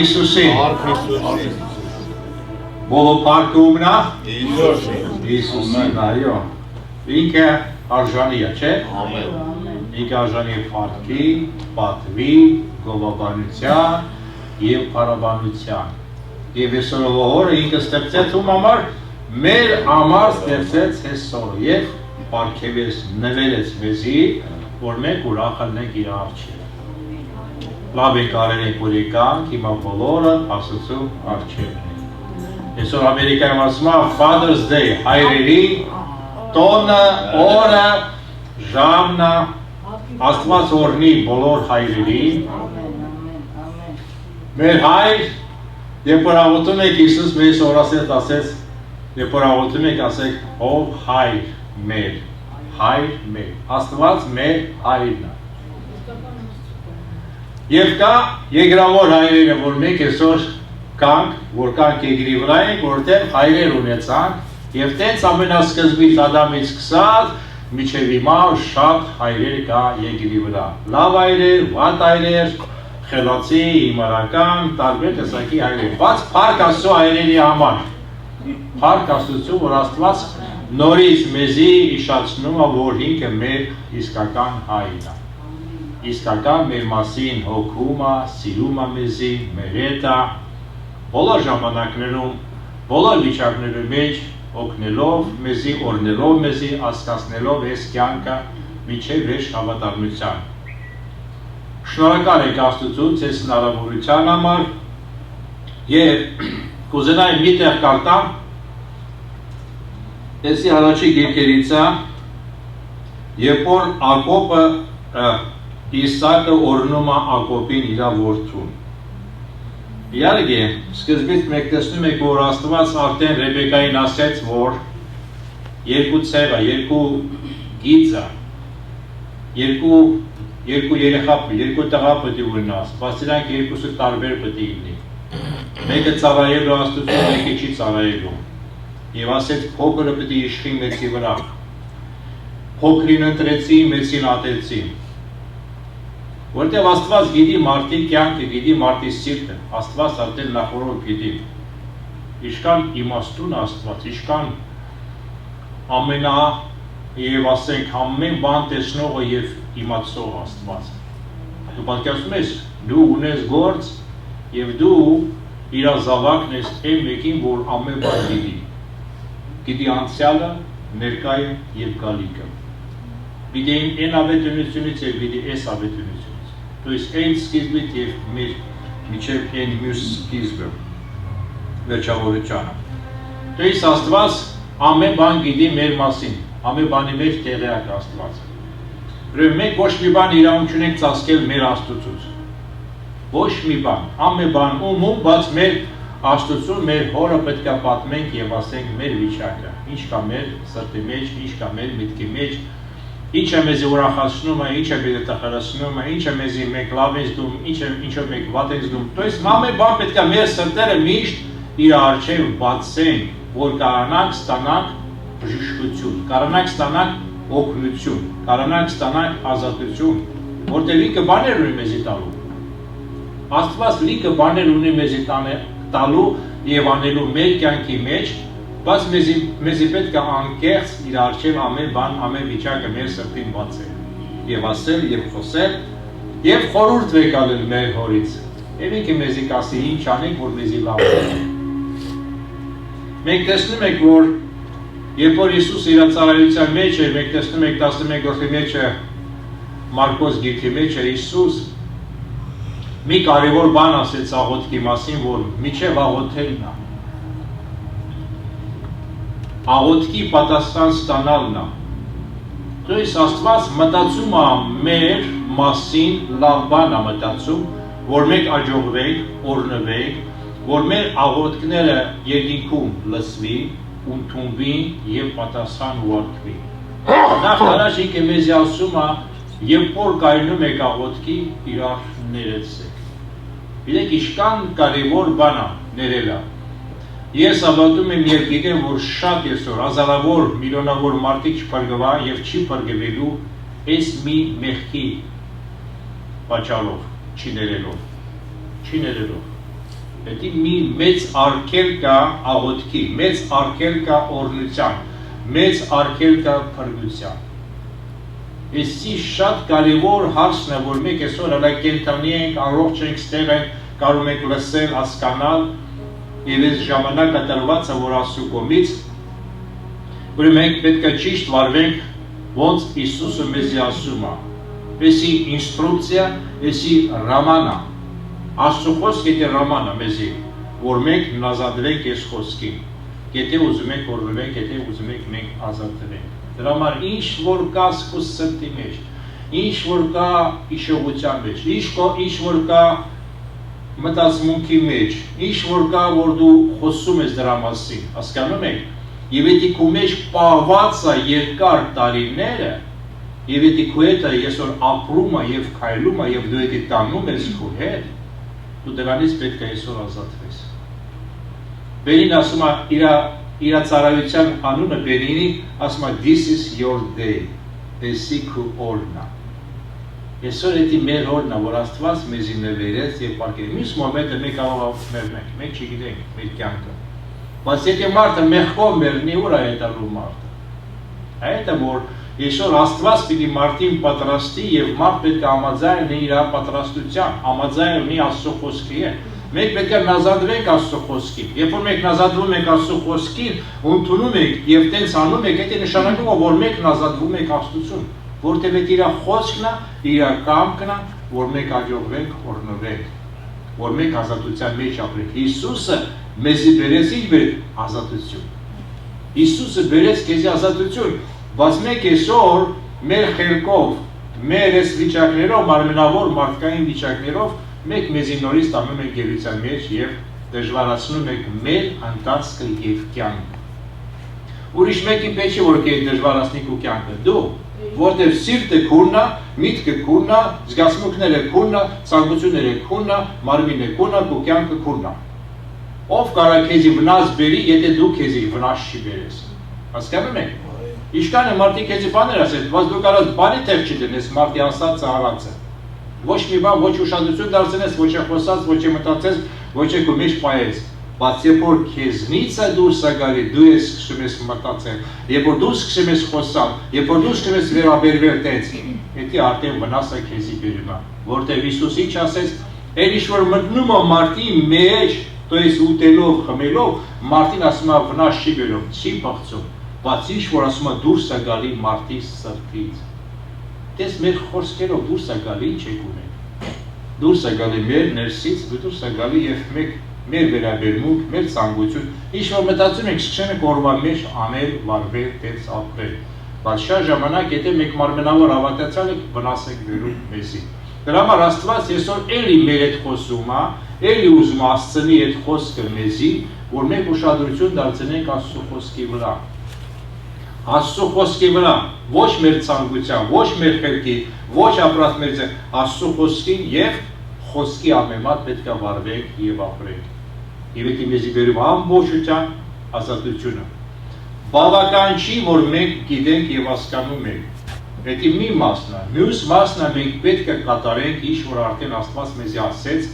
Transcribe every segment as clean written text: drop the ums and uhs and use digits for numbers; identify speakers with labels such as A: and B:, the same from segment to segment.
A: Iisuse. Բոլորարկումնա Իիսուսի նայո ինքը արժանի է, չէ՞։ Ինքը արժանի է փառքի, պատվի, գովաբանության եւ փառաբանության։ Եվ այսօր օրը ինքը ստեղծեց ում համար մեր համար ստեղծեց այսօր եւ պարգևեց նվերեց մեզի, որ մենք ուրախ լինենք իր առջև։ Լավ եք արել եք որ եկանք, հիմա բոլորը Աստծո առջև ենք։ Այսօր Ամերիկայում ասում է Father's Day, հայրերի տոնը, օրը, ժամն է, Աստված օրհնի բոլոր հայրերին։ Մեր հայր, երբ որ աղոթում եք Հիսուս մեզ օրասեց ասեց, երբ որ աղոթում եք ասեք ով հայր մեր, Աստված մեր հայրն է։ Եվ կա եգրավոր հայրերը, որ մենք այսօր կանք, որ կանք եգրի վրա ենք, որտեղ հայրեր ունեցանք, և տենց ամենասկզբից Ադամից սկսած, մինչև հիմա շատ հայրեր կա եգրի վրա։ Լավ հայրեր, վատ հայրեր, խելացի, հիմարական, տարբեր տեսակի հայրեր, բայց փառք Աստծո հայրերի համար։ Փառք Աստծո, որ Աստված նորից մեզի իշացնում է, որ ինքը մեր իսկական հայրն է։ Իսկական մեր մասին հոգում է, սիրում է մեզի, մեր հետ է, բոլոր ժամանակներում, բոլոր վիճակներում մեջ օգնելով մեզի, օրհնելով մեզի, հասկացնելով այս կյանքը մինչև վերջ հավատարմության։ Շնորհակալ ենք Աստծուց այս հնարավորության համար եւ կուզենայի մի տեղ կարդամ այսի առաջի գիրքերից է, երբ որ Ակոբը Իսակը օրհնում է Ակոբին իր որդուն։ Իհարկե, սկզբից մենք տեսնում ենք, որ Աստված արդեն Ռեբեկային ասեց, որ երկու ցեղը, երկու գիծը, երկու երեխա, երկու տղա պետք է ունենաս, բայց դրանք երկուսը տարբեր պետք է լինի։ Մեկը ծառայելու Աստծուն, մեկը չի ծառայելու։ Եվ ասեց փոքրը պետք է իշխի մեծի վրա։ Փոքրին ընտրեցի, մեծին ատեցի։ Որտեղ Աստված գիտի մարդի կյանքը, գիտի մարդի սիրտը, Աստված արդեն նախորդ գիտի։ Իշքան իմաստուն Աստված, իշքան ամենա եւ ասենք ամեն բան տեսնողը եւ իմացող Աստված։ Դու պատկերացնում ես, դու ունես գործ եւ դու իր զավակն ես այն մեկին, որ ամեն բան գիտի։ Գիտի անցյալը, ներկայը եւ գալիքը։ Գիտի այն ավետությունից եւ գիտի այս ավետությունից։ То есть այն սկիզբից եւ մեր միջև այն մյուս սկիզբը վերջավորությունը։ То есть Աստված ամեն բան գիտի մեր մասին, ամեն բանի մեջ տեղյակ Աստված։ Ուրեմն մենք ոչ մի բան իրավունք չունենք ծածկել մեր Աստծուց։ Ոչ մի բան, ամեն բան ում բաց մեր Աստծուն, մեր հորը պետք է պատմենք եւ ասենք մեր վիճակը, ինչ կա մեր սրտի մեջ, ինչ կա մեր միտքի մեջ, ինչ է մեզ ուրախացնում է, ինչ է մեզ տխրացնում է, ինչ է մեզ մեկ լավ ենք դում, ինչը մեկ վատ ենք դում։ То есть ամեն բան պետք է մեր սրտերը միշտ իր առջև բացենք, որ կարողանանք ստանալ բժշկություն, կարողանանք ստանալ օգնություն, կարողանանք ստանալ ազատություն, որտեղ լիքը բաներ ունի մեզի տալու։ Աստված լիքը բաներ ունի մեզի տալու եւ անելու մեր կյանքի մեջ, բայց մեզի պետք է անկեղծ իր առջև ամեն բան, ամեն վիճակը մեր սրտին բացել եւ ասել եւ խոսել եւ խորհուրդ վեկալել մեր հորից։ Եվ ինքը մեզի կասի ինչ անենք, որ մեզի լավ լինի։ Մենք տեսնում ենք, որ երբ որ Հիսուս իր ծառայության մեջ էր, մենք տեսնում ենք 11-րդ մեջը Մարկոս գիրքի մեջ է Հիսուս մի կարևոր բան ասեց աղոթքի մասին, որ միջև աղոթելն է։ Աղոթքի պատասխան ստանալն է։ То есть Աստված մտածում է մեր մասին լավ բան է մտածում, որ մենք աջողվենք, օրհնվենք, որ մեր աղոթքները երկինքում լսվի, ընդունվի եւ պատասխան ուղարկվի։ Նախ առաջ ինքը մեզ ասում է, երբ որ կայնում եք աղոթքի, իրար ներեցեք։ Գիտեք, ինչքան կարևոր բան է ներելը։ Ես հավատում եմ եւ գիտեմ, որ շատ այսօր հազարավոր, միլիոնավոր մարդիկ չփրկվա եւ չի փրկվելու այս մի մեղքի պատճառով, չի ներելով։ Պետք է մի մեծ արգել կա աղոթքի, մեծ արգել կա օրհնության, մեծ արգել կա փրկության։ Այսի շատ կարևոր հարցն է, որ մենք այսօր հələ կենթանի ենք, առողջ ենք, ստեղ ենք, կարող ենք լսել, հասկանալ եւ այս ժամանակը տրված է, որ Աստծո կողմից, որ մենք պետք է ճիշտ վարվենք, ոնց Հիսուսը մեզ ասում է։ Էսի ինստրուկցիա, էսի ռամանա։ Աստծո խոսքը դե ռամանա մեզի, որ մենք նազատվենք այս խոսքին։ Եթե ուզում ենք օրհնվենք, եթե ուզում ենք մենք ազատվենք։ Դրա համար ինչ որ կա սկուս սրտի մեջ, ինչ որ կա իշողության մեջ, ինչ որ կա մտածմունքի մեջ, ինչ որ կա, որ դու խոսում ես դրա մասին, հասկանում եք, եւ եթե քո մեջ պահված է երկար տարիները, եւ եթե քո հետ այսօր ապրում է եւ քայլում է եւ դու եթե տանում ես քո հետ, դու դրանից պետք է այսօր ազատվես։ Բերին ասում է իր ծառայության անունը Բերինի ասում է this is your day, էսի քո օրն է։ Այսօր էդի մեր օրն է, որ Աստված մեզի ներվերեց եւ պարգև։ Մյուս մոմենտը մենք կարող մեռնենք, մենք չգիտենք մեր կյանքը։ Բայց եթե մարդը մեղքով մեռնի, ուր է հետալու մարդը։ Այդ է որ այսօր Աստված պիտի մարդին պատրաստի եւ մարդ պետք է համաձայն լինի իր պատրաստության, համաձայն լինի Աստծո խոսքի հետ։ Մենք պետք է նազատվենք Աստծո խոսքին։ Երբ որ մենք նազատվում ենք Աստծո խոսքին, ընդունում ենք եւ տենց անում ենք, դա նշանակում է, որ մենք նազատվում ենք Աստծուն, որտեղ է իր խոսքն է, իր կամքն է, որ մենք աջողվենք, օրհնվենք, որ մենք ազատության մեջ ապրենք։ Հիսուսը մեզի բերեց ինչ բեր ազատություն։ Հիսուսը բերեց քեզ ազատություն, բայց մենք այսօր մեր խելքով, մեր այս վիճակներով, մարմնավոր մարդկային վիճակներով Մենք մեզի նորից տանում ենք գերության մեջ եւ դժվարացնում ենք մեր ընթացքը եւ կյանքը։ Ուրիշ մեկի պետք է որ կե դժվարացնի քո կյանքը, դու, որտեղ սիրտը քուննա, միտքը քուննա, զգացմունքները քուննա, ցանկությունները քուննա, մարմինը քուննա, քո կյանքը քուննա։ Ով կարա քեզի վնաս բերի, եթե դու քեզի վնաս չի բերես։ Հասկանում եք։ Իշքան է մարդիկ քեզի բաներ ասել, բայց դու կարաս բանի տեղ չդնես մարդի ասած արածը։ Ոչ մի բան, ոչ ուշադրություն դարձնես, ոչ խոսած, ոչ մտածես, ոչ քո մեջ պայես։ Բայց երբ որ քեզնից է դուրս է գալի, դու ես սկսում ես մտածել, երբ որ դու սկսում ես խոսալ, երբ որ դու սկսում ես վերաբերվել տենց, դա արդեն վնաս է քեզի բերում է, որտեղ Հիսուս ինչ ասեց, այն ինչ որ մտնում է մարդի մեջ, то есть ուտելով, խմելով, մարդին ասում է վնաս չի բերում, չի փոխում, բայց ինչ որ ասում է դուրս է գալի մարդի սրտից։ Դες մեր խոսքերով դուրս է գալի, ինչ եք ունեն։ Դուրս է գալի մեր ներսից, դուրս է գալի եւ մեր վերաբերմունք, մեր ցանկություն, ինչ որ մտածում ենք, սկսում ենք օրվա մեջ անել, վարվել, տենց ապրել։ Բայց շատ ժամանակ եթե մենք մարմնավոր հավատացյալ ենք, վնաս ենք բերում մեզի։ Դրա համար Աստված այսօր էլի մեր հետ խոսում է, էլի ուզում ասցնի այդ խոսքը մեզի, որ մենք ուշադրություն դարձնենք Աստծո խոսքի վրա։ Աստծո խոսքի վրա, ոչ մեր ցանկության, ոչ մեր խելքի, ոչ ապրած մեր Աստծո խոսքին եւ խոսքի ամենամատ պետք է վարվենք եւ ապրենք։ Եվ դա մեզի բերում ամբողջության ազատությունը։ Բավական չի, որ մենք գիտենք եւ հասկանում ենք։ Դա մի մասն է։ Մյուս մասն է մենք պետք է կատարենք ինչ որ արդեն Աստված մեզի ասեց,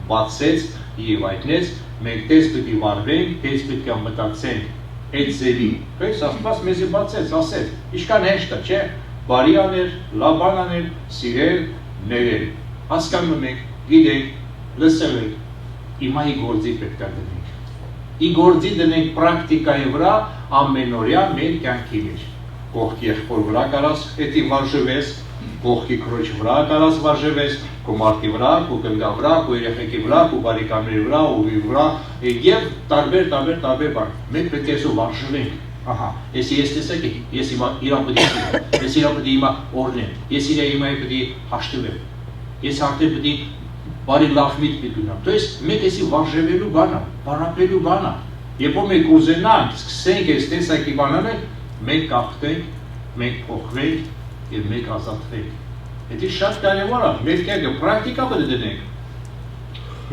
A: բացեց եւ այդնես, մենք դες պետք է վարվենք, դες պետք է մտածենք այդ ձևի։ Բայց Աստված մեզի բացեց, ասեց, ինչքան հեշտ է, չէ՞։ Բարի անել, լավ բան անել, սիրել, ներել։ Հասկանում եք, գիտենք, լսել եք, հիմա ի գործի պետք է դնենք։ Ի գործի դնենք պրակտիկայի վրա ամենօրյա մեր կյանքի մեջ։ Կողքի եղբոր վրա կարաս էդի վարժվես, կողքի քրոջ վրա կարաս վարժվես, քո մարդի վրա, քո կնգա վրա, քո երեխեքի վրա, քո բարեկամների վրա, ուղի վրա, եւ տարբեր բան։ Մենք պետք է այսօր վարժվենք։ Ահա, ես տեսեք, ես հիմա իրան պետք է, ես իրան պետք է հիմա օրնեմ, ես իրան հիմա պետք է հաշտվեմ, ես արդեն պետք է բարի լավ միտք ունեմ։ То есть մենք էսի վարժվելու բան է, բարապելու բան է։ Երբ որ մենք ուզենանք, սկսենք այս տեսակի բաները, մենք կախտենք, մենք փոխվենք եւ մենք ազատվենք։ Դա շատ կարևոր է, մեր կյանքը պրակտիկա պետք է դնենք։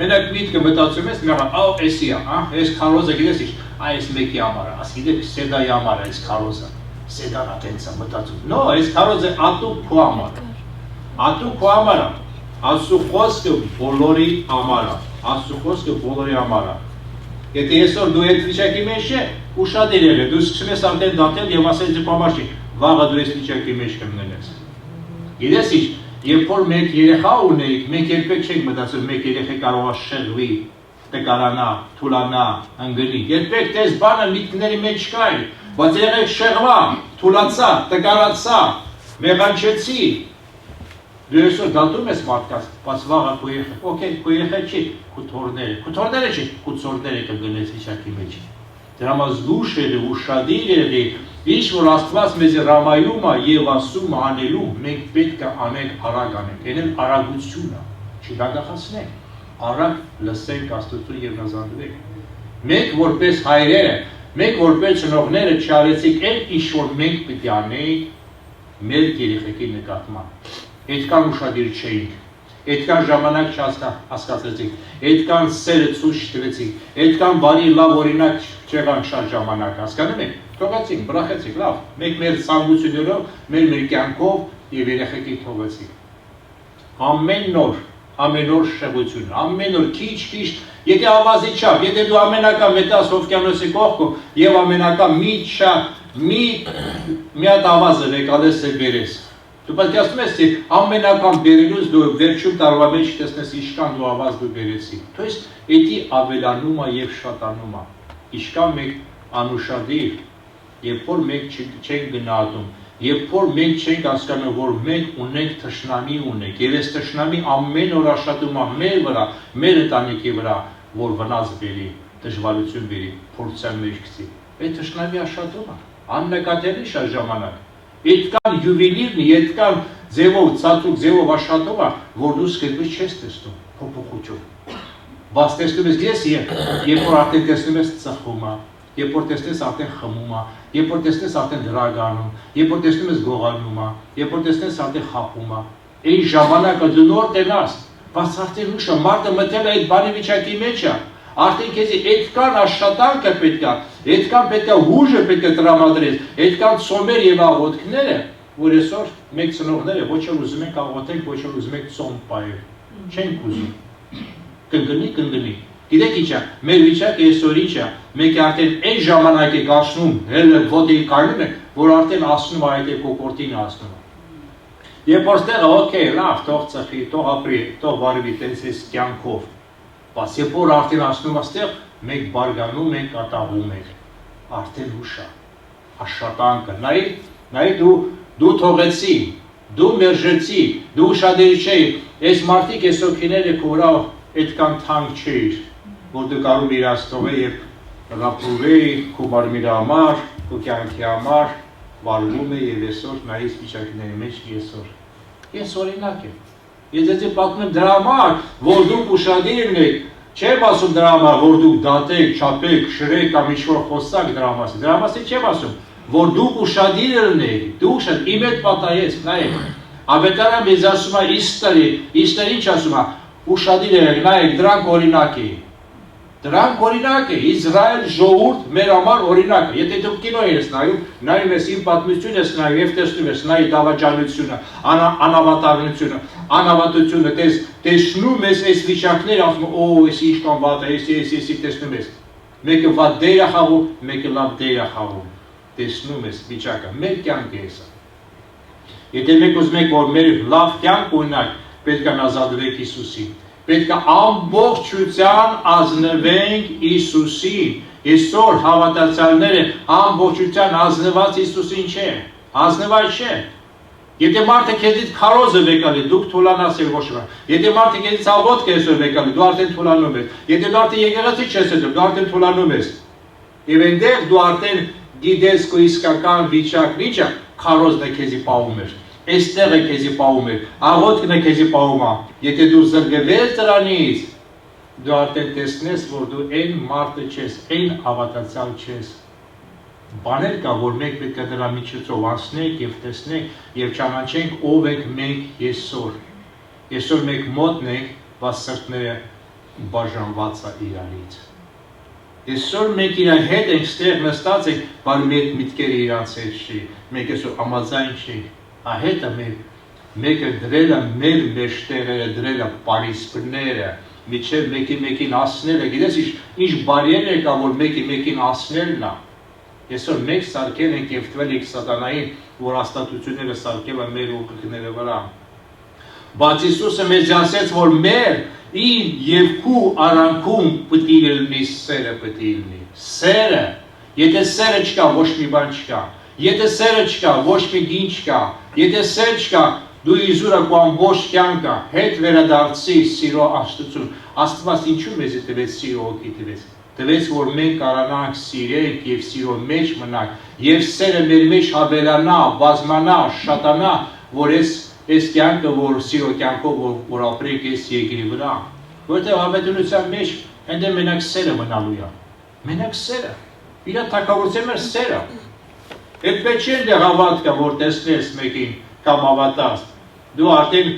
A: Մենակ միտքը մտածում ես, մեղա, ա, էսի է, այս քարոզը գիտես ինչ, այս մեկի համար է, ասիդեք սեդայի համար է այս քարոզը։ Սեդան ատենց է մտածում։ No, այս քարոզը ատու քո համար։ Ատու քո համար է։ Աստծո խոսքը բոլորի համար է։ Աստծո խոսքը բոլորի համար է։ Եթե այսօր դու այդ վիճակի մեջ ես, ուշադիր եղե, դու սկսում ես արդեն դատել եւ ասել դու բամաշի, վաղը դու այս վիճակի մեջ կմնես։ Գիտես ինչ, երբ որ մեկ երեխա ունեիք, մենք երբեք չենք մտածում մեկ երեխա կարող է շեղվի, տկարանա, թուլանա, ընկնի։ Երբեք դες բանը միտքների մեջ չկա, բայց երեք շեղվա, թուլացա, տկարացա, մեղանչեցի։ Դու այսօր դատում ես մարդկանց, բայց վաղը քո երեխա, օքեյ, քո երեխա չի, քո թորները չի, քո ծորները կգնես վիճակի մեջ։ Դրա համար զգուշ եղի, ուշադիր եղի, ինչ որ Աստված մեզ հրամայում է եւ ասում անելու, մենք պետք է անենք, արագ անենք, այն արագությունը, չդադախացնենք, արագ լսենք Աստծուն եւ նազանդվենք։ Մենք որպես հայրերը, մենք որպես ծնողները չարեցիք այն ինչ որ մենք պետք է անենք մեր երեխեքի նկատմամբ։ Այդքան ուշադիր չէինք, այդքան ժամանակ չհասկացեցինք, այդքան սերը ցույց չտվեցինք, այդքան բարի լավ օրինակ չեղանք շատ ժամանակ, հասկանում եք, թողեցինք, բրախեցինք, լավ, մենք մեր ցանկություններով, մեր կյանքով եւ երեխեքի թողեցինք։ Ամեն օր շեղություն, ամեն օր քիչ, եթե ավազի չափ, եթե դու ամենակա մետաս օվկիանոսի կողքով եւ ամենակա մի հատ ավազը եկալես է բերես։ Դու պետք է ասում ես, թե ամենական բերելուց դու վերջում տարվա մեջ տեսնես ինչքան դու ավազ դու բերեցի։ То есть դա ավելանում է եւ շատանում է։ Ինչքան մենք անուշադիր, երբ որ մենք չենք գնահատում, երբ որ մենք չենք հասկանում, որ մենք ունենք թշնամի ունենք, եւ այս թշնամի ամեն օր աշխատում է մեր վրա, մեր ընտանիքի վրա, որ վնաս բերի, դժվարություն բերի, փորձան մեջ գցի։ Այդ թշնամի աշխատում է, աննկատելի շատ ժամանակ։ Այդքան յուվելիրն է, այդքան ձևով, ցածուկ ձևով աշխատում է, որ դու սկզբից չես տեսնում, փոփոխություն։ Բայց տեսնում ես ես երբ որ արդեն տեսնում ես ծխում է, երբ որ տեսնես արդեն խմում է, երբ որ տեսնես արդեն դրագանում, երբ որ տեսնում ես գողանում է, երբ որ տեսնես արդեն խափում է, այն ժամանակը դու նոր տենաս, բայց արդեն ուշ է, մարդը մտել է այդ բանի վիճակի մեջ է, արդեն քեզի այդքան աշխատանքը պետք է, այդքան պետք է հուժը պետք է տրամադրես, այդքան ծոմեր եւ աղոթքները, որ այսօր մեկ ծնողները ոչ էլ ուզում ենք աղոթենք, ոչ էլ ուզում ենք ծոմ պահել, չենք ուզում, կընկնի, գիտեք ինչ է, մեր վիճակը այսօր ինչ է, մենք արդեն այն ժամանակ եք ասնում, հելը ոտի կայնում եք, որ արդեն ասնում է այդ կոկորտին ասնում է։ Երբ որ ստեղը, օքեյ, լավ, թող ծխի, թող ապրի, թող վարվի տենց այս կյանքով, բայց երբ որ արդեն ասնում է ստեղ, մենք բարգանում ենք, կատաղում ենք, արդեն ուշ է, աշխատանքը, նայ դու թողեցի, դու մերժեցի, դու ուշադիր չէի, այս մարդիկ այս օքիները քորա այդքան թանկ չէիր, որ դու կարող իրաց թողել եւ ռապրուվեի, քո մարմինի համար, քո կյանքի համար, վարվում է եւ այսօր նայից վիճակների մեջ ես օրինակ եմ։ Ես ձեզ պատմում եմ դրա համար, որ դուք ուշադիր եք, չեմ ասում դրա համար, որ դուք դատեք, չափեք, շրեք կամ ինչ-որ խոսակ դրա մասին։ Դրա մասին չեմ ասում, որ դուք ուշադիր եղեք, դու ուշադիր, իմ հետ պատահեց, նայեք։ Ավետարանը մեզ ասում է Իստրի ինչ ասում է, ուշադիր եղեք, նայեք, դրանք օրինակ են։ Դրանք օրինակ է, Իսրայել ժողովուրդ մեր համար օրինակ է։ Եթե դուք կինո ես նայում ես իմ պատմությունն ես նայում եւ տեսնում ես նայ դավաճանությունը, անավատարությունը, անավատությունը, տեսնում ես այս վիճակները, ասում օ, էս ինչքան վատ է, էս տեսնում ես։ Մեկը վատ դեր է խաղում, մեկը լավ դեր է խաղում։ Տեսնում ես վիճակը, մեր կյանքը է սա։ Եթե մենք ուզում ենք որ մեր լավ կյանք ունենանք, պետք է ազատվենք Հիսուսին։ Պետք է ամբողջության ազնվենք Հիսուսին։ Այսօր հավատացյալները ամբողջության ազնված Հիսուսին չեն, ազնված չեն։ Եթե մարդը քեզից քարոզը վեկալի, դուք թուլանաս եւ ոչ ոք։ Եթե մարդը քեզից աղոթք այսօր վեկալի, դու արդեն թուլանում ես։ Եթե դու արդեն եկեղեցի չես դու արդեն թուլանում ես։ Եվ այնտեղ դու արդեն գիտես քո իսկական վիճակն ինչ է, քարոզն է քեզի պահում էր։ Այստեղ է քեզի պահում է, աղոթքն է քեզի պահում է։ Եթե դու զրկվես դրանից, դու արդեն տեսնես, որ դու այն մարդը չես, այն հավատացյալ չես։ Բաներ կա, որ մենք պետք է դրա միջոցով անցնենք եւ տեսնենք եւ ճանաչենք ով ենք մենք այսօր։ Այսօր մենք մոտն ենք, բայց սրտները բաժանված է իրարից։ Այսօր մենք իր հետ ենք ստեղ նստած ենք, բայց մեր միտքերը իրանց հետ չի։ Մենք այսօր համաձայն չենք։ Հետը մեկը դրել է մեր մեջտեղերը, դրել է պարիսպները, միջև մեկին ասնելը, գիտես ինչ բարիեր կա, որ մեկին ասնելն է։ Այսօր մենք սարքել ենք և տվել ենք սատանային, որ աստատությունները սարքել է մեր ուղղությունների վրա։ Բայց Հիսուսը մեզ ասեց, որ մեր իմ և քու արանքում պետք է լինի սերը պետք է լինի։ Սերը, եթե սերը չկա, ոչ մի բան չկա։ Եթե սերը չկա, ոչ մի գին չկա, եթե սեր չկա, դու իզուրը քո ամբողջ կյանքը հետ վերադարձի սիրո Աստծուն։ Աստված ինչու մեզ տվեց սիրո հոգի տվեց։ Տվեց, որ մենք կարողանանք սիրենք եւ սիրո մեջ մնանք, եւ սերը մեր մեջ հավելանա, բազմանա, շատանա, որ այս կյանքը, որ սիրո կյանքով որ ապրենք այս երկրի վրա։ Որտեղ հավատունության մեջ այնտեղ մենակ սերը մնալու է։ Մենակ սերը։ Իր թակավորության մեր սերը։ Այդպես չէ դե հավատքը, որ տեսնես մեկին կամ հավատաս, դու արդեն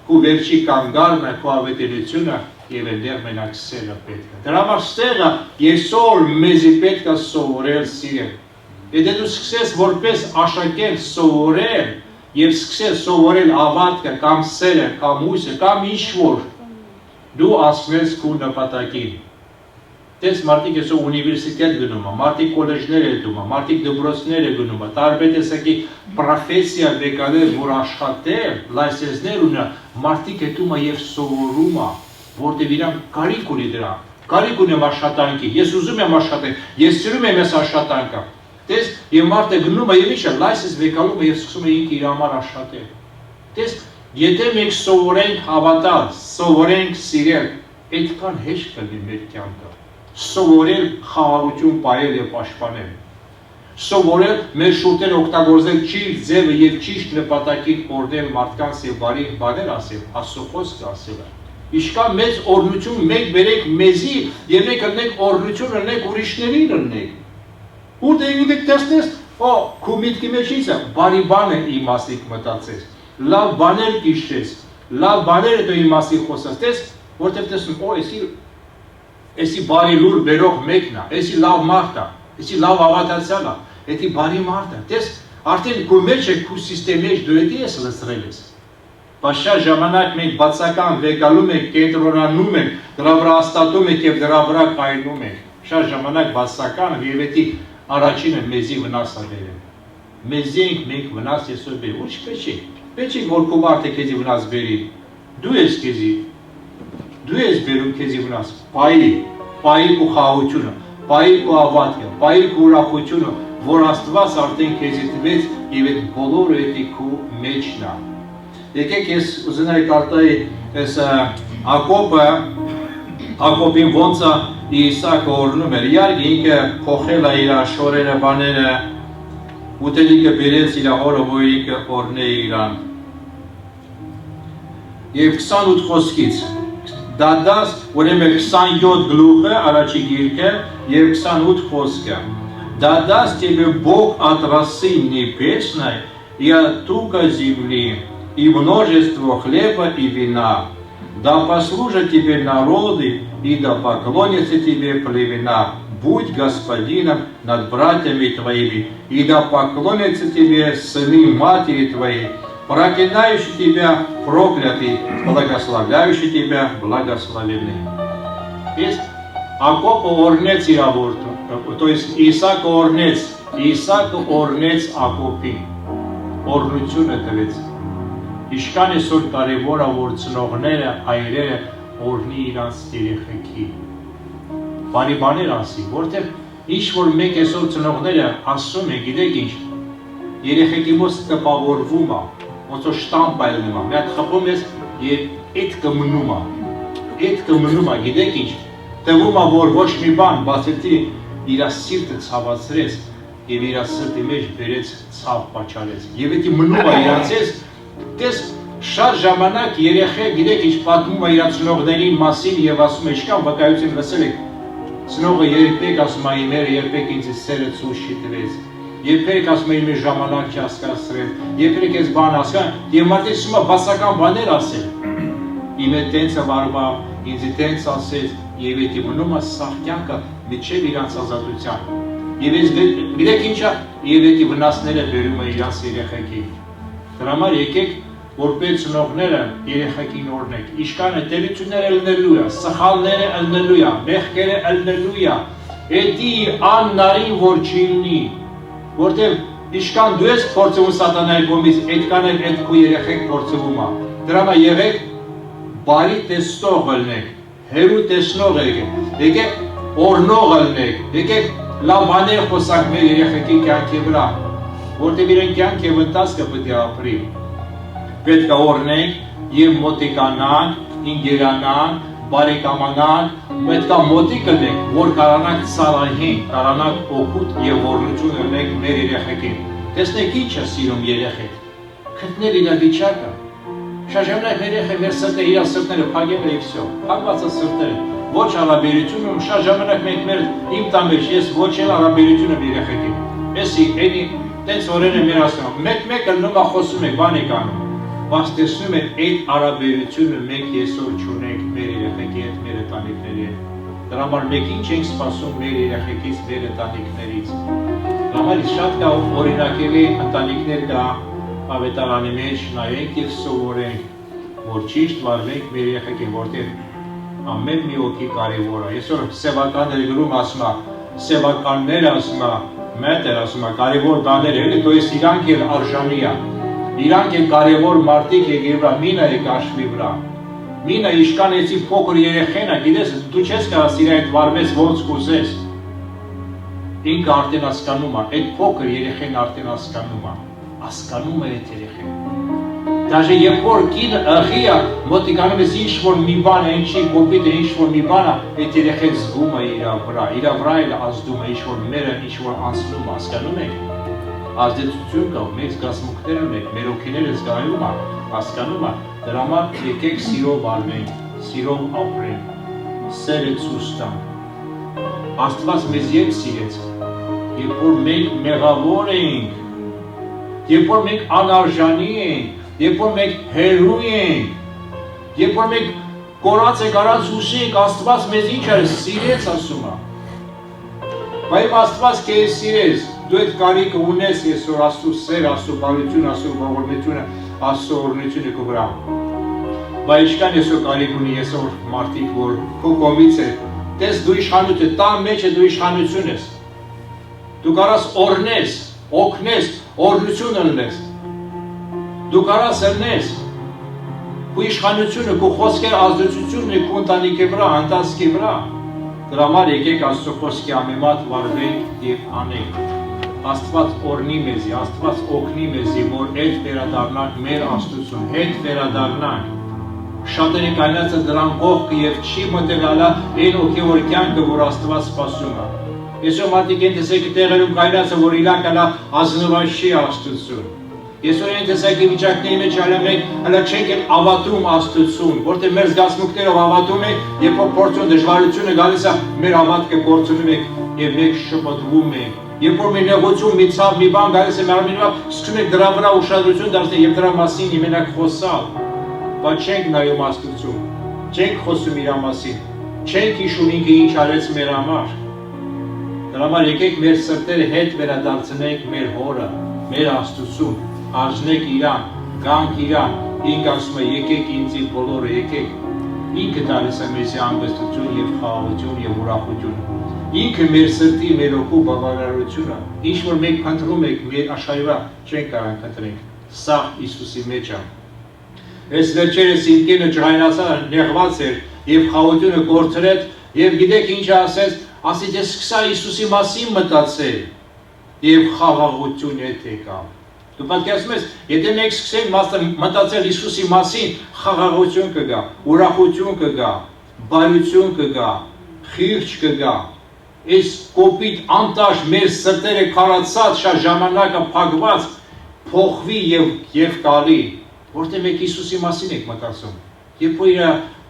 A: քո վերջի կանգառն է, քո ավետելությունը եւ այնտեղ մենակ սերը պետք է։ Դրա համար ստեղը այսօր մեզի պետք է սովորել սիրել։ Եթե դու սկսես որպես աշակերտ սովորել եւ սկսես սովորել հավատքը կամ սերը կամ հույսը կամ ինչ-որ, դու ասնես քո նպատակին։ Տես մարդիկ այսօր ունիվերսիտետ գնում է, մարդիկ կոլեջներ է դնում է, մարդիկ դպրոցներ է գնում է, տարբեր տեսակի պրոֆեսիա վեկաներ, որ աշխատել, լայսենսներ ունի, մարդիկ հետում է եւ սովորում է, որտեղ իրան կարիք ունի դրա, կարիք ունի աշխատանքի, ես ուզում եմ աշխատել, ես սիրում եմ այս աշխատանքը։ Տես, եւ մարդը գնում է եւ ինչ է, լայսենս վեկալում է եւ սկսում է ինքը իր համար աշխատել։ Տես, եթե մենք սովորենք հավատալ, սովորենք սիրել, այդքան հեշտ կլինի մեր կյանքը։ Սովորել խաղաղություն պահել եւ պաշտպանել։ Սովորել մեր շուրթերը օգտագործել ճիշտ ձևը եւ ճիշտ նպատակին օրդել մարդկանց եւ բարի բաներ ասել, Աստծո խոսքը ասել։ Իշկա մեծ օրհնություն մենք բերեք մեզի եւ մենք ընենք օրհնություն ունենք ուրիշներին ունենք։ Ու դե գիտեք տեսնես, օ քու միտքի մեջ ինչ է, բարի բան է իմաստիկ մտածես, լավ բաներ կիշես, լավ բաներ դու իմաստիկ խոսես, որտեղ տեսնում, օ էսի բարի լուր բերող մեկն է, էսի լավ մարդ է, էսի լավ հավատացյալ է, էդի բարի մարդ է, տես արդեն քու մեջ է քու սիստեմի մեջ դու էդի ես լցրել ես։ Բայց շատ ժամանակ մենք բացական վեկալում ենք, կենտրոնանում ենք, դրա վրա հաստատում ենք եւ դրա վրա կայնում ենք։ Շատ ժամանակ բացական եւ էդի առաջինը մեզի վնաս է բերել։ Մեզի ենք մենք վնաս եսօր բերում, ոչ պետք է։ Պետք է որ քո մարդը քեզի վնաս բերի։ Դու ես քեզի դու ես բերում քեզի վնաս։ Պայի ու խաղաղությունը, պայի ու ավարտը, պայի ու ուրախությունը, որ Աստված արդեն քեզի տվեց եւ այդ բոլորը էդի քո մեջն է։ Եկեք ես ուզենայի կարդայի այս Ակոբին ոնց է Իսակը օրհնում էր, իհարկե ինքը փոխել է իր շորերը, բաները, ուտելիքը բերեց իր հորը, որ ինքը օրհնե իրան։ Եվ 28 խոսքից դադաս, ուրեմն 27 գլուխը, առաջի գիրքը եւ 28 խոսքը։ Դադաս тебе Бог от росы небесной и от тука земли, и множество хлеба и вина. Да послужат тебе народы, и да поклонятся тебе племена. Будь господином над братьями твоими, и да поклонятся тебе сыны матери твоей, проклинающий тебя проклятый, благословляющий тебя благословенный. Есть Ակոբը օրհնեց իր որդուն, то есть Իսակը օրհնեց Ակոբին, օրհնությունը տվեց։ Իշքան այսօր կարևոր է որ ծնողները, հայրերը օրհնի իրանց երեխեքին։ Բարի բաներ ասի, որտեղ ինչ որ մեկ այսօր ծնողները ասում են, գիտեք ինչ, երեխեքի մոտ տպավորվում է, ոնց որ շտամպ այլնում է, մի հատ խփում ես եւ այդ կմնում է, գիտեք ինչ, տվում է որ ոչ մի բան, բացի իր սիրտը ցավացրեց եւ իր սրտի մեջ բերեց ցավ պատճառեց։ Եվ դա մնում է իրանցես, դες շատ ժամանակ երեխա գիտեք ինչ պատմում է իր ծնողների մասին եւ ասում է ինչքան վկայություն լսել եք։ Ծնողը երբեք ասում է իմերը երբեք ինձ սերը ցույց չտվեց։ Երբեք ասում է իմը ժամանակ չհասկացրել։ Երբեք այս բան ասկան եւ մարդը ասում է բացական բաներ ասել։ Իմը տենց է վարվա, ինձ տենց ասեց եւ դա մնում է սաղ կյանքը միջև իրանց ազատության։ Եվ ես գիտեք ինչա, եւ դա վնասները բերում է իրանց երեխեքին։ Դրա համար եկեք որպես ծնողները երեխեքին օրհնեք։ Իշքանը տերությունները ելնելու է, սխալները ելնելու է, մեղքերը ելնելու է։ Էդի աննարին որ չլինի, որտեղ իշքան դու ես փորձում սատանայի կողմից, այդքան էլ այդ քո երեխեք փորձվում է։ Դրա համար եղեք բարի տեսնող ելնեք, հերու տեսնող եկեք օրհնող ելնեք, եկեք լավ բաներ խոսանք մեր երեխեքի կյանքի վրա, որտեղ իրեն կյանքի վտասը պետք է ապրի։ Պետք է օրհնենք եւ մոտիկանանք, ինգերանանք, բարեկամանանք, պետք է մոտիկ լինենք, որ կարողանանք ծառայենք, կարողանանք օգուտ եւ օրհնություն ունենք մեր երեխեքին։ Տեսնեք ինչ է սիրում երեխեք։ Գտնել իր վիճակը։ Շատ ժամանակ մեր սրտը իր սրտները փակել է եւ всё։ Փակված է սրտերը։ Ոչ հարաբերությունը, շատ ժամանակ մենք իմ տան մեջ ես ոչ էլ հարաբերությունը մի երեխեքին։ Էսի էնի տենց օրերը մեր ասում, մեկ լնում է խոսում է, բան եք անում։ Բայց տեսնում եք այդ հարաբերությունը մենք այսօր չունենք մեր երեխեքի հետ, մեր ընտանիքների հետ։ Դրա համար մենք ինչ ենք սպասում մեր երեխեքից, մեր ընտանիքներից։ Դրա համար շատ կա օրինակելի ընտանիքներ կա ավետարանի մեջ նայենք եւ սովորենք, որ ճիշտ վարվենք մեր երեխեքին, որտեղ ամեն մի օքի կարևոր է։ Այսօր սևականները գրում ասում է, սևականները ասում է, մետեր ասում է, կարևոր բաներ են, то есть իրանք էլ արժանի է։ Իրանք էլ կարևոր մարդիկ եկի վրա, մինը է կաշվի վրա։ Մինը իշքան էցի փոքր երեխեն է, գիտես, դու չես կարաս իր այդ վարվես ոնց կուզես։ Ինքը արդեն հասկանում է, այդ փոքր երեխեն արդեն հասկանում է այդ երեխեն։ Դաժե երբ որ կինը ըղի է, մոտիկանում ես ինչ որ մի բան է, ինչի կոպիտ է, ինչ որ մի բան է, այդ երեխեն զգում է իր վրա էլ ազդում է, ինչ որ մերը, ինչ որ անցնում, հասկանում եք։ Ազդեցություն կա, մեծ զգացմունքներ ունենք, մեր օքիները զգայում է, հասկանում է, դրա համար եկեք սիրով արվենք, սիրով ապրենք, սերը ցույց տանք։ Աստված մեզ երբ սիրեց, երբ որ մենք մեղավոր էինք, երբ որ մենք անարժանի ենք, երբ որ մենք հերու ենք, երբ որ մենք կորած ենք, արած ուսիկ, Աստված մեզ ինչ էր սիրեց ասում է։ Բայց Աստված քեզ սիրեց, դու այդ կարիքը ունես այսօր Աստծո սեր, Աստծո բարություն, Աստծո ողորմությունը, Աստծո օրհնությունը քո վրա։ Բայց ինչքան այսօր կարիք ունի այսօր մարդիկ, որ քո կողմից է, տես դու իշխանություն, տան մեջ է դու իշխանություն ես։ Դու կարաս օրհնես, օգնես, օրհնություն ունես։ Դու կարաս ելնես, քո իշխանությունը, քո խոսքեր ազդեցությունն է քո ընտանիքի վրա, ընտանիքի վրա։ Դրա համար եկեք Աստծո խոսքի համեմատ վարվենք եւ անենք։ Աստված օրհնի մեզի, Աստված օգնի մեզի, որ հետ վերադառնանք մեր Աստծուն, հետ վերադառնանք։ Շատերի կայնացը դրան կողքը եւ չի մտելալա այն օքեոր կյանքը, որ Աստված սպասում է։ Այսօր մարդիկ են տեսեք տեղերում կայնացը, որ իլակալա ազնվաշի Աստծուն։ Այսօր են տեսակի վիճակների մեջ հələ չենք էլ ավատում Աստծուն, որտեղ մեր զգացմունքներով ավատում ենք, երբ որ փորձուն դժվարությունը գալիս է, մեր ավատքը կորցնում ենք եւ մենք շփոթվում ենք։ Երբ որ մեր նեղություն, մի ցավ, մի բան գալիս է մեր ամենուրա, սկսում ենք դրա վրա ուշադրություն դարձնել եւ դրա մասին իմանալ խոսալ, բայց չենք նայում Աստծուն, չենք խոսում իր մասին, չենք հիշում ինքը ինչ արեց մեր համար։ Դրա համար եկեք մեր սրտերը հետ վերադարձնենք մեր Հորը, մեր Աստծուն, արժնեք իրան, գանք իրան, ինք ասում է եկեք ինձի բոլորը, եկեք, ինքը տալիս է մեզ հանգստություն եւ խաղաղություն եւ ուրախություն։ Ինքը մեր սրտի, մեր հոգու բավարարությունը, ինչ որ մենք փնտրում ենք մեր աշխարհի վրա, չենք կարող փնտրենք, սա Հիսուսի մեջ է։ Այս վերջերս իմ կինը ջղայնացավ, նեղված էր եւ խաղաղությունը կորցրեց եւ գիտեք ինչ ասեց, ասի դե սկսա Հիսուսի մասին մտածել եւ խաղաղություն հետ եկավ։ Դու պատկերացնում ես, եթե մենք սկսենք մտածել Հիսուսի մասին, խաղաղություն կգա, ուրախություն կգա, բարություն կգա, խիղճ կգա։ Այս կոպիտ անտաշ մեր սրտերը քարացած շատ ժամանակը փակված փոխվի եւ գալի, որտեղ մենք Հիսուսի մասին ենք մտածում։ Երբ որ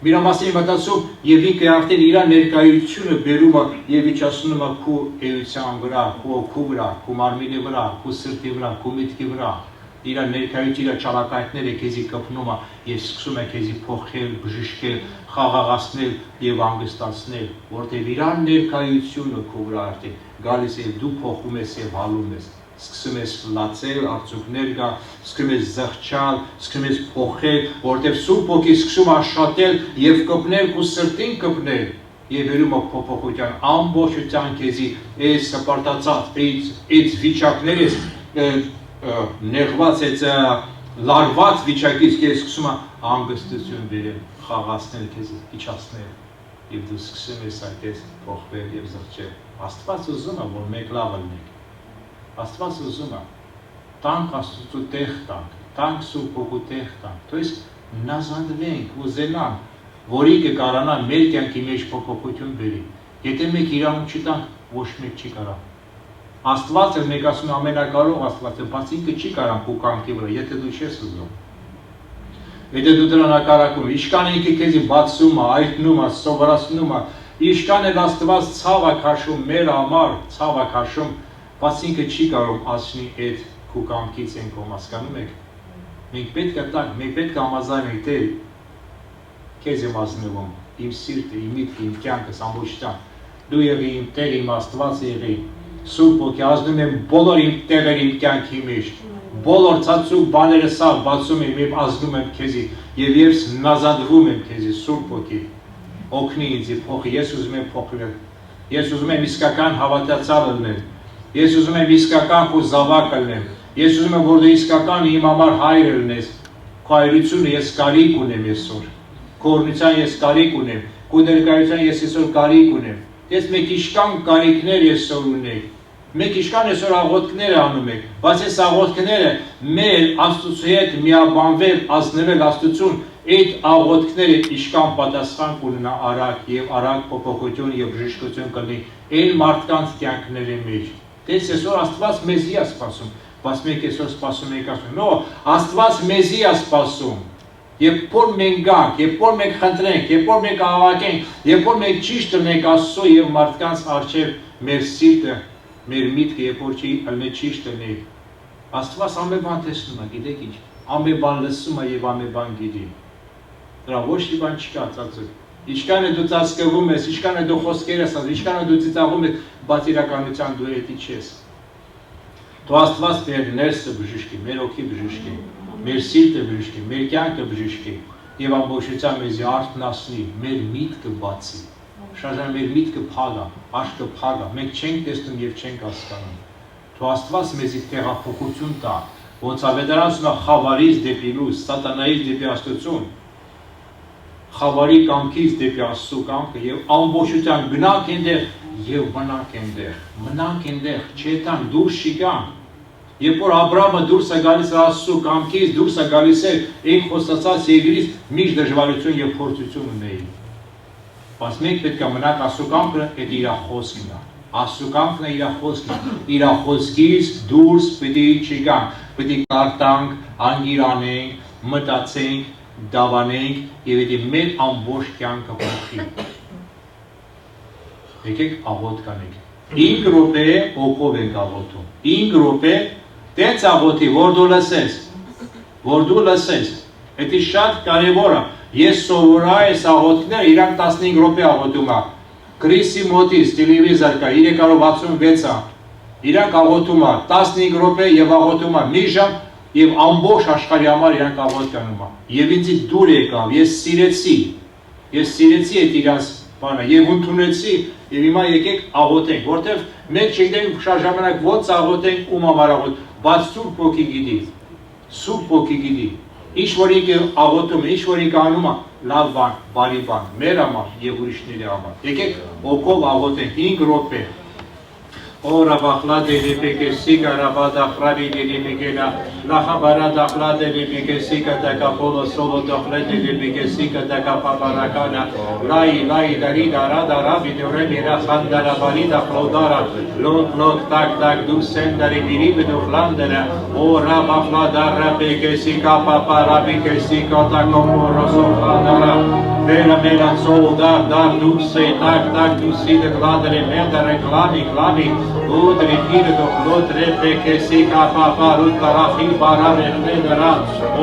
A: իր մասին մտածում եւ ինքը արդեն իր ներկայությունը բերում է եւ իջացնում է քո էության վրա, քո հոգու վրա, քո մարմինի վրա, քո սրտի վրա, քո միտքի վրա, իր ներկայությունը ճալակայքները քեզի կպնում է եւ սկսում է քեզի փոխել, բժշկել, խաղաղացնել եւ անգստացնել, որտեղ իր ներկայությունը քո վրա արդեն գալիս է, դու փոխում ես եւ հալում ես, սկսում ես լացել, արցունքներ գա, սկսում ես զղջալ, սկսում ես փոխել, որտեղ Սուրբ Հոգի սկսում աշխատել եւ կպնել քո սրտին կպնել եւ վերում է փոփոխության ամբողջության քեզի այս սպարտացած այս վիճակներից նեղված այդ լարված վիճակից քեզ սկսում է անգստություն բերել, խաղացնել քեզ, իջացնել եւ դու սկսում ես այդպես փոխվել եւ զղջել։ Աստված ուզում է, որ մենք լավ լինենք։ Աստված ուզում է, տանք Աստծո տեղ տանք Սուրբ Հոգու տեղ տանք, то есть նազանդվենք, ուզենանք, որի կկարանա մեր կյանքի մեջ փոփոխություն բերի։ Եթե մենք իրավունք չտանք, ոչ մեկ չի կարա։ Աստված է, մենք ասում ենք ամենակարող Աստված է, բայց ինքը չի կարա քո կյանքի վրա, եթե դու չես ուզում։ Եթե դու դրան հակառակում, ինչքան ինքը քեզի բացում է, այտնում է, սովորացնում է, ինչքան էլ Աստված ցավ է քաշում մեր համար, ցավ է քաշում, բայց ինքը չի կարող ասնի այդ քո կյանքից են կողմ, հասկանում եք։ Մենք պետք է տանք, մենք պետք է համաձայնենք, թե քեզ եմ ազնվում, իմ սիրտը, իմ միտքը, իմ կյանքս ամբողջությամբ, դու եղի իմ Տեր, իմ Աստված եղի, Սուրբ Հոգի ազնում եմ բոլոր իմ տեղեր իմ կյանքի մեջ, բոլոր ցածու բաները սա բացում եմ եւ ազնում եմ քեզի եւ ես նազանդվում եմ քեզի Սուրբ Հոգի, օգնի ինձ, փոխի, ես ուզում եմ փոխվել, ես ուզում եմ իսկական հավատացյալ լինել, ես ուզում եմ իսկական քո զավակ լինեմ, ես ուզում եմ որ դու իսկական իմ համար հայր լինես, քո հայրությունը ես կարիք ունեմ այսօր, քո օրհնության ես կարիք ունեմ, քո ներկայության ես այսօր կարիք ունեմ, ես մեկ իշքան կարիքներ այսօր ունենք, մեկ իշքան այսօր աղոթքներ անում եք, բայց այս աղոթքները մեր Աստծո հետ միաբանվել, ազնվել Աստծուն, այդ աղոթքները իշքան պատասխան կունենա արագ եւ արագ փոփոխություն եւ բժշկություն կլինի այն մարդկանց կյանքների մեջ։ Դες այսօր Աստված մեզի է սպասում, բայց մենք այսօր սպասում ենք ասում, նո, Աստված մեզի է սպասում, Երբ որ մենք գանք, երբ որ մենք խնդրենք, երբ որ մենք աղաղակենք, երբ որ մենք ճիշտ տնենք Աստծո եւ մարդկանց առջեւ մեր սիրտը, մեր միտքը, երբ որ չի ճիշտ տնի, Աստված ամեն բան տեսնում է, գիտեք ինչ, ամեն բան լսում է եւ ամեն բան գիտի։ Դրա ոչ մի բան չկա ծածկ։ Ինչքան է դու ծածկվում ես, ինչքան է դու խոսքեր ես ասում, ինչքան է դու ծիծաղում ես, բայց իրականության դու էդի չես։ Դու Աստված մեր ներսը բժշկի, մեր օքի բժշկի, մեր սիրտը բժշկի, մեր կյանքը բժշկի եւ ամբողջությամբ մեզ արթնացնի, մեր միտքը բացի։ Շարժան մեր միտքը փագա, աչքը փագա, մենք չենք տեսնում եւ չենք հասկանում։ Դու Աստված մեզի տեղափոխություն տա, ոնց ավետարանսն է խավարից դեպի լույս, սատանայից դեպի աստծություն, խավարի կամքից դեպի Աստծո կամքը եւ ամբողջությամբ գնանք այնտեղ եւ մնանք այնտեղ, չետան դուրս չգան։ Երբ որ Աբրահամը դուրս է գալիս Աստծո կամքից, դուրս է գալիս այն խոստացած երկրից, միշտ դժվարություն եւ փորձություն ունեի։ Բայց մենք պետք է մնանք Աստծո կամքը, այդ իր խոսքն է։ Աստծո կամքն է իր խոսքն, իր խոսքից դուրս պետք է չգանք, պետք է կարտանք, անգիրանենք, մտածենք, դավանենք եւ այդ մեր ամբողջ կյանքը փոխի։ Եկեք աղոտ կանենք։ 5 րոպե օկով ենք աղոթում։ 5 րոպե տենց աղոթի, որ դու լսես։ Դա շատ կարևոր է։ Ես սովորա այս աղոթքները իրանք 15 րոպե աղոթում է։ Քրիսի մոտից տելևիզոր կա 366-ը։ Իրանք աղոթում է 15 րոպե եւ աղոթում է մի ժամ եւ ամբողջ աշխարհի համար իրանք աղոթ կանում է։ Եվ ինձ դուր եկավ, ես սիրեցի այդ իրաց բանը եւ ընդունեցի եւ հիմա եկեք աղոթենք, որտեվ մենք չգիտենք շարժամանակ ոնց աղոթենք, ում համար աղոթ, բայց Սուրբ Ոգի գիտի։ Սուրբ Ոգի գիտի։ Ինչ որ ինքը աղոթում է, ինչ որ ինքը անում է, լավ բան, բարի բան, մեր համար եւ ուրիշների համար։ Եկեք օկով աղոթենք 5 րոպե։ Ora bachlade lepekesiga rabada khravide lepekena lahabara dakhlade lepekesiga takapolo solo dakhlade lepekesiga takapaparakana lai dari darada rabi doremi rakhandara balida khlodara lot tak du sendari biribe dokhlandera ora bachlada lepekesiga paparabikesiga takapolo sofadara Bela soldar du se tak du si de gladere merdare klavi Udri tire do klotre peke si kapa paru tarafi barare nedara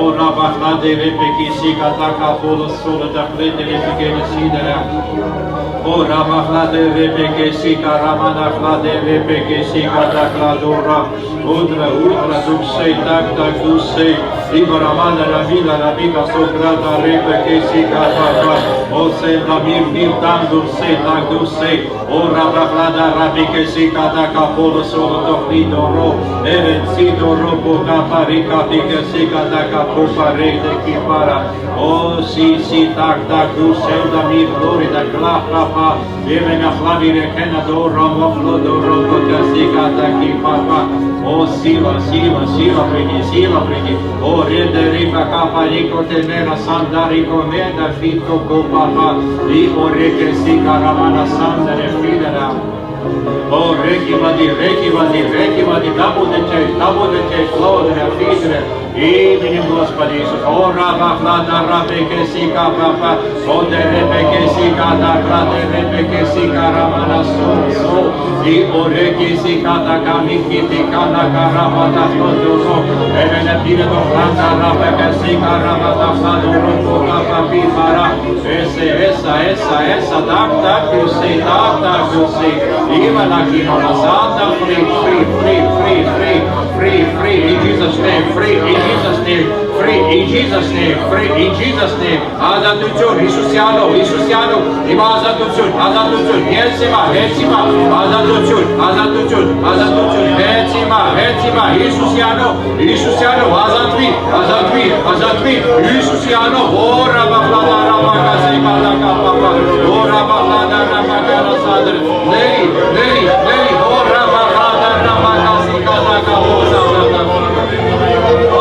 A: ora bachlade repeki si kataka polo solo dakhlede repeke sidera ora bachlade repeke si karamana khlade repeke si kataka dora udra du se tak du se ibaramana rabika sokrata repeke si kapa o se mir tam du se ora bachlada rabike si kataka Capolo solo docnido ro, evencido robo caparica pica seca da capopa rete que para. Oh si tak du selda mi florida clapa, even a flavire kenado romo flodo robo casica da que papa. Oh sila predi, oh rede riva caparico tenera sandarico meda fito copapa, li oreke si caravana sandare fidera. Oh, reki vadi, da bude češ, slodre, fidre, imenim Gospodi Isus. O, rabachlada, rabeke sika, papa, o, de repeke sika, da klade, repeke sika, ramana, so, i o reki sika, da kamiki, tikana, karamata, flodoro, evene pire do klanda, rabeke sika, ramata, fladoro, papa, pipara, esa, tak, you say, even like in Santa, free, in Jesus' name, free, in Jesus' name, free, in Jesus' name, free, in Jesus' name. Azatutun, Isusiano, ima azatutun, Hetsima, azatutun, Hetsima, Isusiano, azatvi, Isusiano, ora baklada, rabakaseka, lakapapa, ora baklada, rabakara, sadr, Lei, ora baklada, rabakaseka, lakaposa,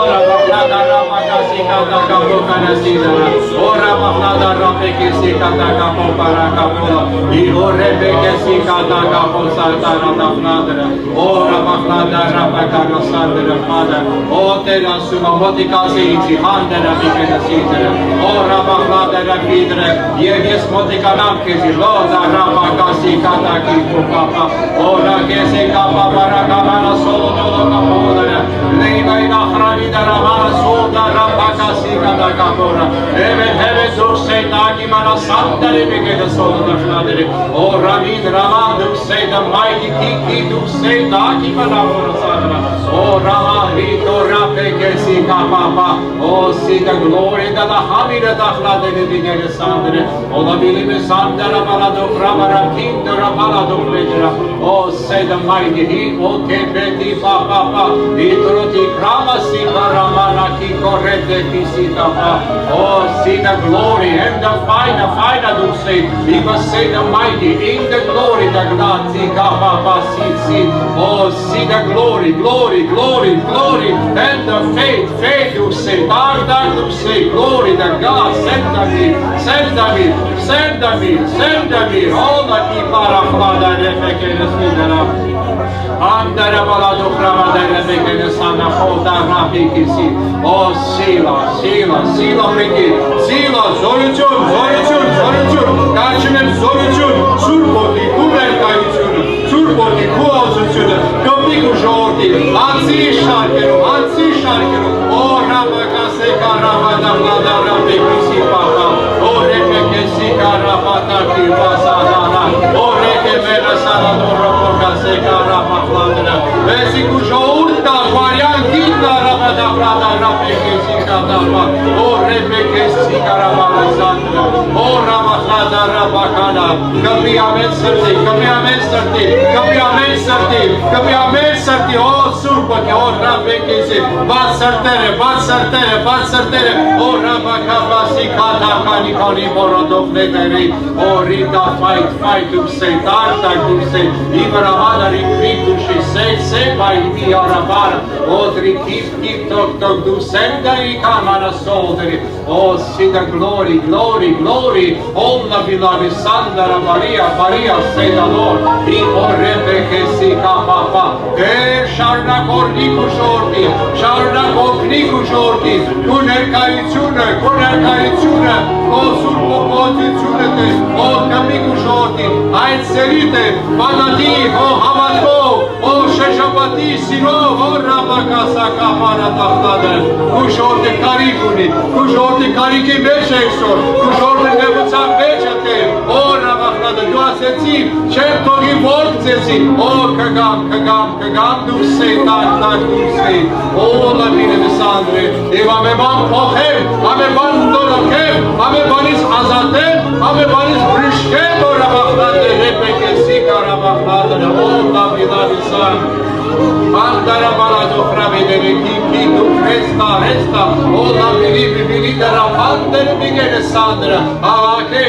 A: ora baklada, rabakaseka, kata kapo kanasidara. Ora mahlada rapeke si kata kapo para kapola. I ore beke si kata kapo sartara dafnadara. Ora mahlada rapakana sardara fada. O tera suma motikase ichi handara bikena sidara. Ora mahlada rapidra. Yeges motikanam kezi loza rapakasi kata kipo papa. Ora kesi kapa para kamana solo dolo kapodara. Leina ina hravidara mana solda rapakasi kata kapora. Evet durse taki mana sandare bikena solo dafnadara. Ora vid rama durse the mighty kiki durse taki mana ora sadara. O rama rito rapeke si kapapa. O si the glory da la hamira dafnadara bikena sandare. Ola bilime sandara balado ramara kindara balado lejra. Oh, say the mighty he, O tepeti papa, itroti krama si paramana ki korete kisita pa. Oh, see the glory and the fina do say, we must say the mighty in the glory, the glati kapapa si. Oh, see the glory, and the faith do say, dark do say, glory, the God, send me, all the kipara flada refekene sidera. Andara balado kravada refekene sana hoda rapikisi. Oh, Sila peki. Sila, zorucun. Karşının zorucun. Surpoti, kuber kayıcunu. Surpoti, kuazıcunu. Köpik uşorti. Ansi şarkero. Oh, rabakase karavada flada rapikisi papa. Oh, refekesi karavada ki pasadana. Oh, rekemela sana dorokase karavafladana. Vesi kuşorta varyan kinda rabada flada rapikisi kadava. Oh, refekesi karavada sandra. Oh, rabaflada rabakana. Kapiyamet sarti. Oh, surpaki. Oh, rapikisi. Bat sartere. Oh, rabakabasi kata kani borodov nederi. Oh, rita fight to say, dark to say. Ivaramada rikvitushi say by the arabar. Oh, keep tok do sendari kamana solderi. Oh, see the glory. All the beloved sandara Maria, say the Lord. I orrebeke si kapapa. Sharna korniku shorti. Kuner kayitsune. O surpo pozitsune. O kamiku shorti. Ait serite. Patati. O hamatko. O sheshapati siro. O rabakasa kapara taftade. Kushorti kariki beşekso. Kushorti nebucan beçete. O rabakada duaseci. Çertogi voltseci. O kagam duse tak duse. O la mine mesandre. Eva me ban pohem. Ame ban dolokem. Ame banis azatem. Ame banis brişkem. O rabakada repeke sika rabakada. O la bilavi san. Andara balado fravedere ki tu resta. O la bili dara pandere bigene sandra. Avake.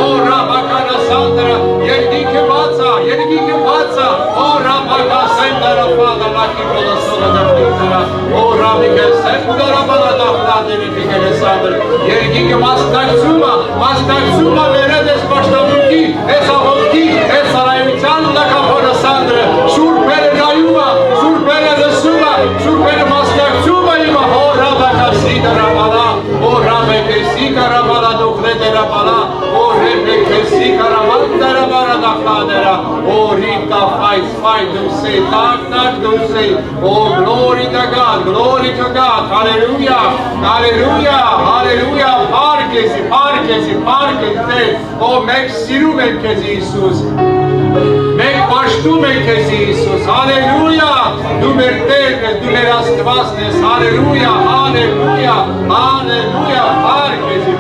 A: O rabakada sandra. Yedike batsa. O rabaka sendara fada laki bola sola da fitara. O rabike sendara balada fladere bigene sandra. Yedike mastakzuma veredes başlavuki. Esa rayucan la kapora sandra. Surpere mastakzuma ima. O rabaka sidara bala. O rabeke sikara bala dukledera bala. O rebeke sikara bandara bala dafladera. O rita fight do say, tak do say. Oh, glory to God. Hallelujah. Parkesi. Oh, mek siru merkezi Isus. Mek paştu merkezi Isus. Hallelujah. Dumer astvasnes. Hallelujah.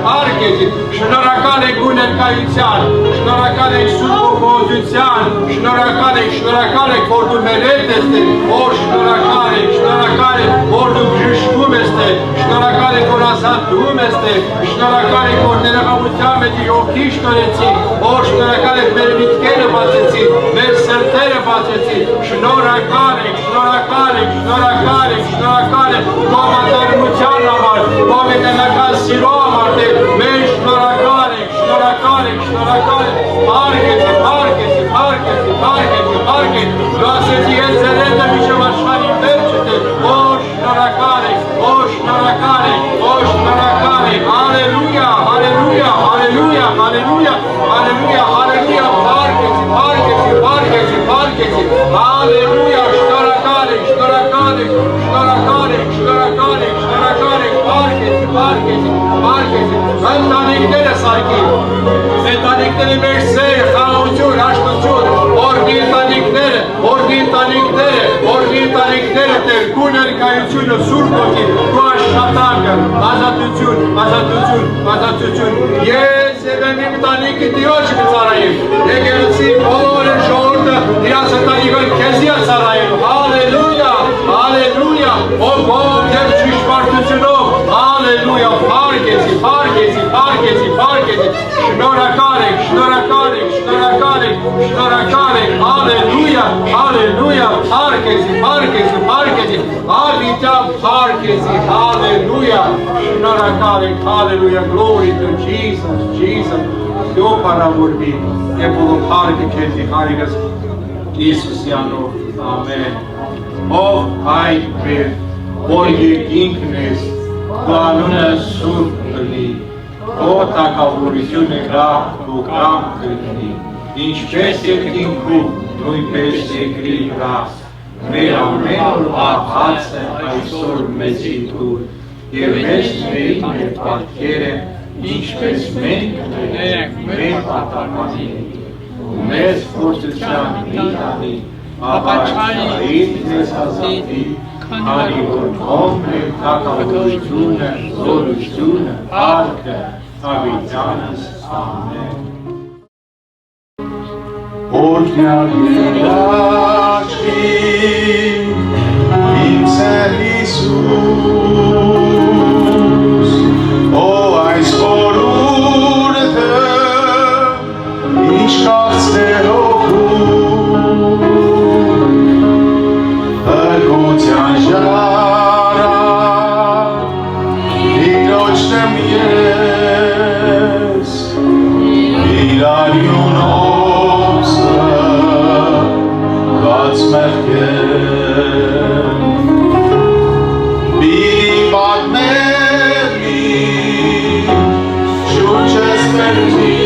A: Parkesi. Şnorakale guner kayıtsan. Şnorakale suku pozisyan. Şnorakale kordu mereteste. O şnorakale kordu brişkumeste. Şnorakale korazantumeste. Şnorakale kordere kavutameti yok iştoreci. O şnorakale permitkele baseci. Mersertere baseci. Յասեցի, շնորհակալ ենք, շնորհակալ ենք, շնորհակալ ենք, շնորհակալ ենք քո մտերմության համար, քո մենական սիրո համար, Տեր, մենք շնորհակալ ենք, շնորհակալ ենք, շնորհակալ ենք, Փառքեցի, փառքեցի, փառքեցի, փառքեցի, փառքեցի, դու ասեցի ես ձերեդը մինչև աշխարհի վերջը, Տեր, օ շնորհակալ ենք, օ շնորհակալ ենք, օ շնորհակալ ենք, հալելույա, հալելույա, հալելույա, հալելույա, հալելույա, հալելույա, փառքեցի, փառքեցի, փառքեցի, փառքեցի, հալելույա, շնորհակալ ենք, շնորհակալ ենք, շնորհակալ ենք, շնորհակալ ենք, շնորհակալ ենք, փառքեցի, փառքեցի, փառքեցի, ընտանիքները սարքի, ընտանիքները մեր սեր, խաղաղություն, հաշտություն, օրգի ընտանիքները, օրգի ընտանիքները, օրգի ընտանիքները, Տեր, քո ներկայությունը Սուրբ Ոգի, քո աշխատանքը, ազատություն, ազատություն, ազատություն, ես եւ իմ ընտանիքը Տիրոջ կծառայեմ, եկեղեցի բոլոր ժողովուրդը իրաց ընտանիքին քեզի է ծառայելու, հալելույա, հալելույա, ով եւ ճշմարտությունով, հալելույա, փառքեցի, փառքեցի, փառքեցի, փառքեցի, շնորհակալ ենք, շնորհակալ ենք, շնորհակալ ենք, շնորհակալ ենք, հալելույա, հալելույա, փառքեցի, փառքեցի, փառքեցի, ավիտյա, փառքեցի, հալելույա, շնորհակալ ենք, հալելույա, glory to Jesus, Jesus, դու փառավորվի, եւ բոլոր փառքը քեզի հարիկս Իսուսի անունով, ամեն, ով հայտ մեր, որ երկինքն ես, դու անունը սուրբ կլինի, քո թագավորությունը ու կամ կլինի, ինչպես երկինքում, նույնպես երկրի վրա, մեր ամեն օրվա հացը այսօր մեզի տուր, եւ մեզ մեր պատկերը, ինչպես մենք ունենք մեր պատասխանին, մեզ փորձության մի տանի, ապաչարին մեզ ազատի, քանի որ ով մեր թագավորությունը, զորությունը, փառքը, հավիտյանս, ամեն։ Օրհնյալ եղաշի, իմ Սեր Հիսուս, օ այս խորհուրդը, ինչ քաղցր հոգում, հրգության ժարա, Տիրոջ դեմ ես, իրարյուն օսը, God's մեղքեր, բիրի պատմերի, շուրջս մերձի,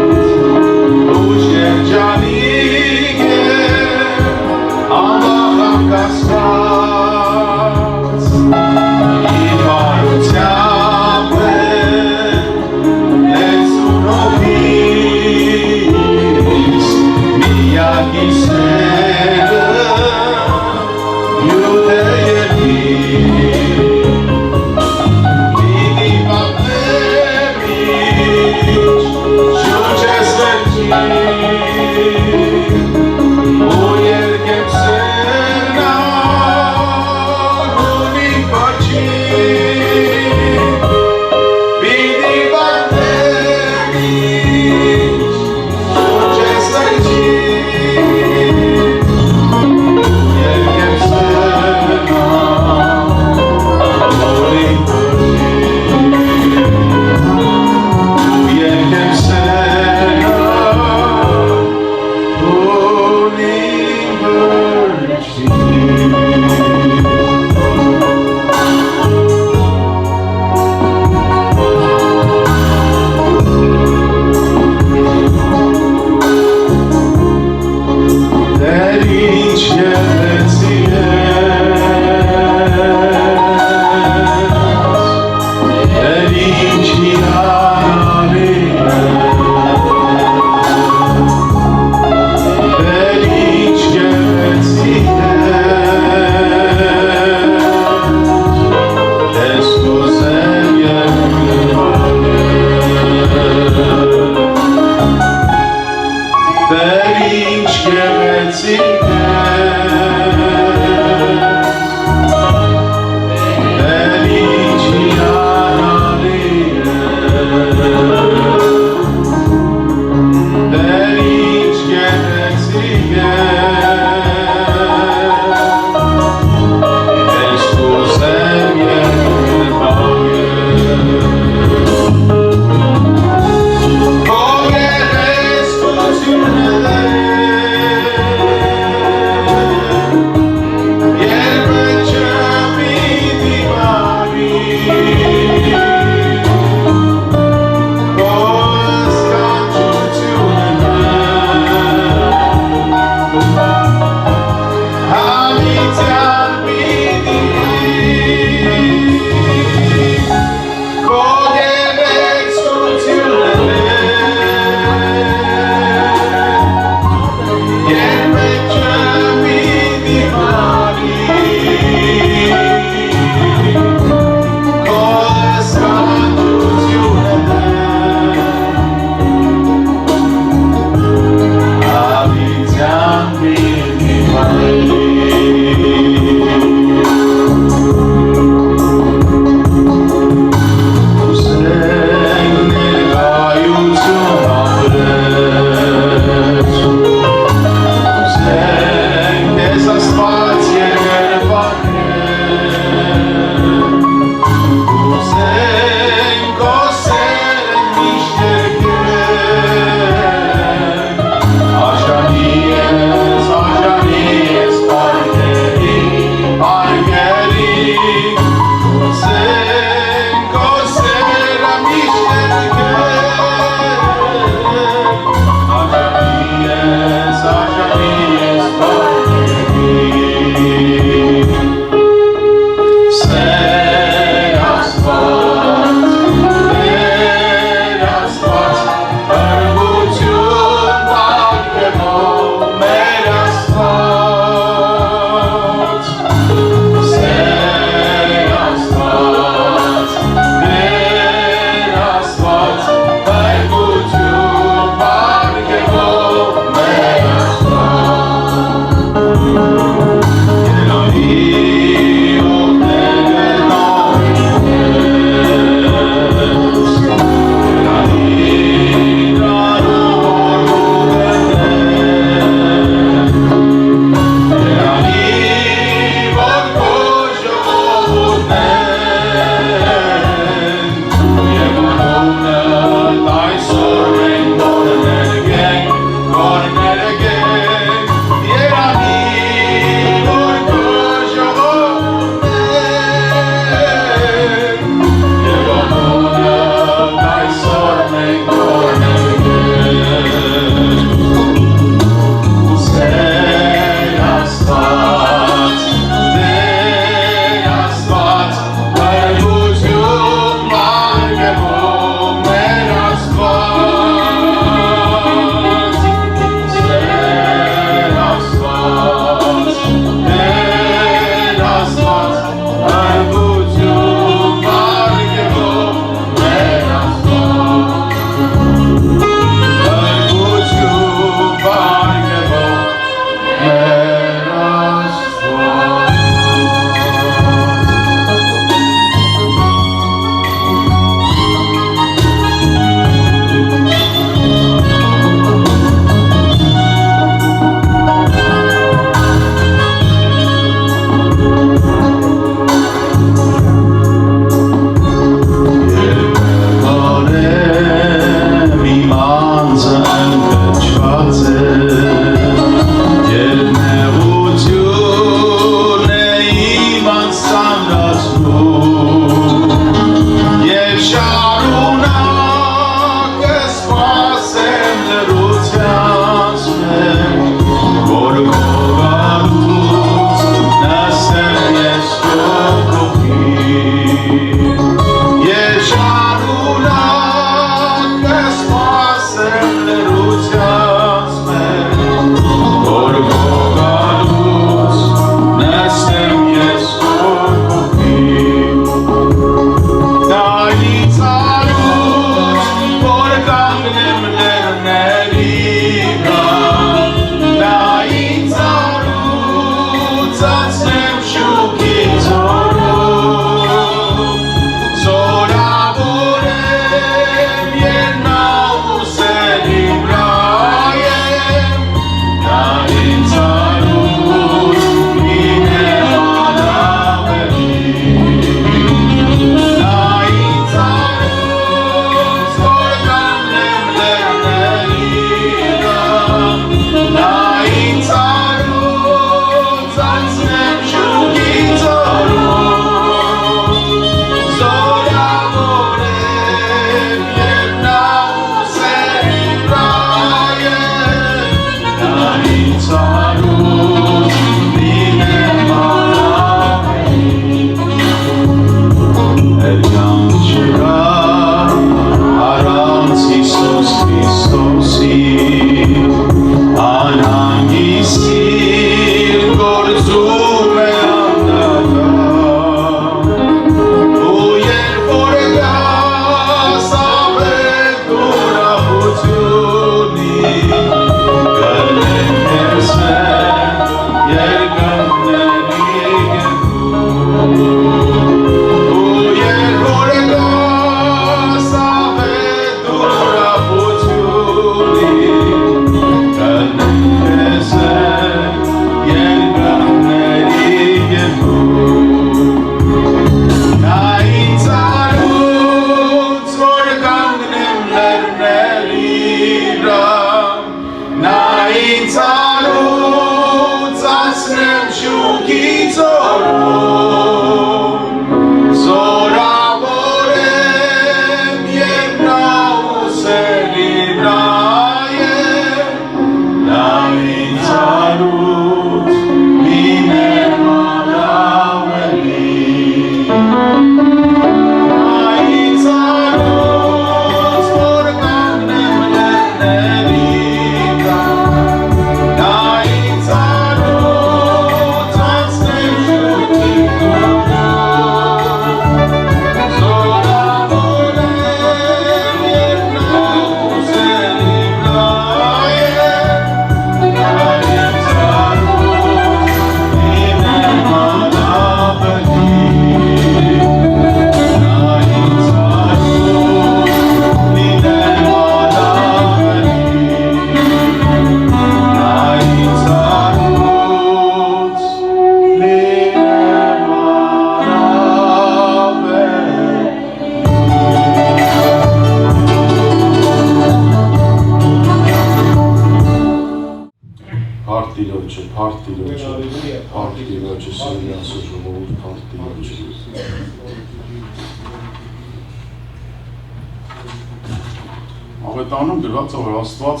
B: Ավետանում գրված է, որ Աստված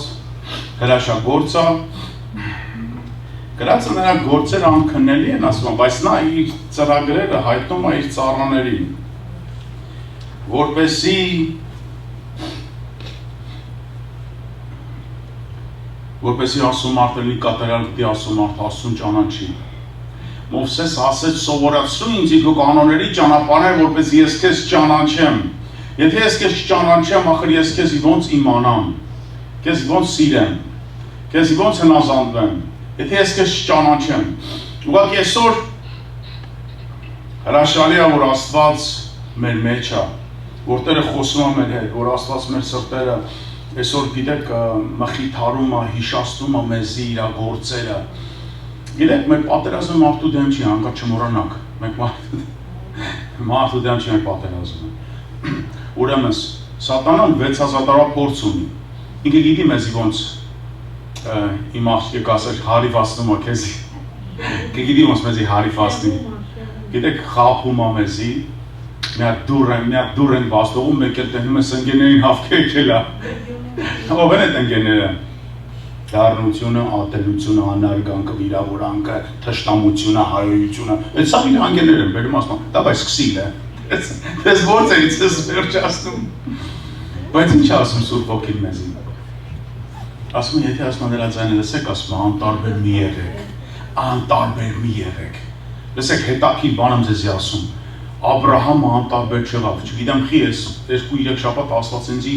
B: հրաշագործ է, գրած է նրա գործերը անքննելի են ասում, բայց նա իր ծրագրերը հայտնում է իր ծառաներին, որպեսզի ասումարդը լինի կատարյալ գիտի ասումարդ Աստծուն ճանաչի։ Մովսես ասեց սովորացրու ինձ քո կանոնների ճանապարհները, որպեսզի ես քեզ ճանաչեմ։ Եթե ես քեզ չճանաչեմ, ախր ես քեզ ոնց իմանամ, քեզ ոնց սիրեմ, քեզ ոնց հնազանդվեմ, եթե ես քեզ չճանաչեմ։ Ուղղակի այսօր հրաշալի է, որ Աստված մեր մեջ է, որ Տերը խոսում է մեր հետ, որ Աստված մեր սրտերը այսօր գիտեք մխիթարում է, հիշացնում է մեզի իր գործերը։ Գիտեք, մեր պատերազմը մարդու դեմ չի, հանկարծ չմոռանաք, մենք մարդու դեմ չի մեր պատերազմը։ Ուրեմն Սատանան 6000 տարվա փորձ ունի։ Ինքը գիտի մեզի ոնց իմ աղջիկը ասել հարիվացնում է քեզի։ Գիտի ոնց մեզի հարիվացնի։ Գիտեք խափում է մեզի։ Մի հատ դուր են վաստողում, մեկ էլ տենում ես ընկերներին հավքերքելա։ Ով են այդ ընկերները։ Դառնությունը, ատելությունը, անարգանքը, վիրավորանքը, թշնամությունը, հայոյությունը։ Այդ սա իր ընկերներ են բերում ասում, դա բայց սկսիլ է։ Ես ո՞նց է ինձ վերջացնում։ Բայց ինչ ասում Սուրբ Ոգին մեզի։ Ասում է, եթե ասում նրա ձայնը լսեք, ասում է, անտարբեր մի եղեք, անտարբեր մի եղեք։ Լսեք, հետաքրքիր բան եմ ձեզի ասում։ Աբրահամը անտարբեր չեղավ, չգիտեմ խի ես 2-3 շաբաթ Աստված ինձի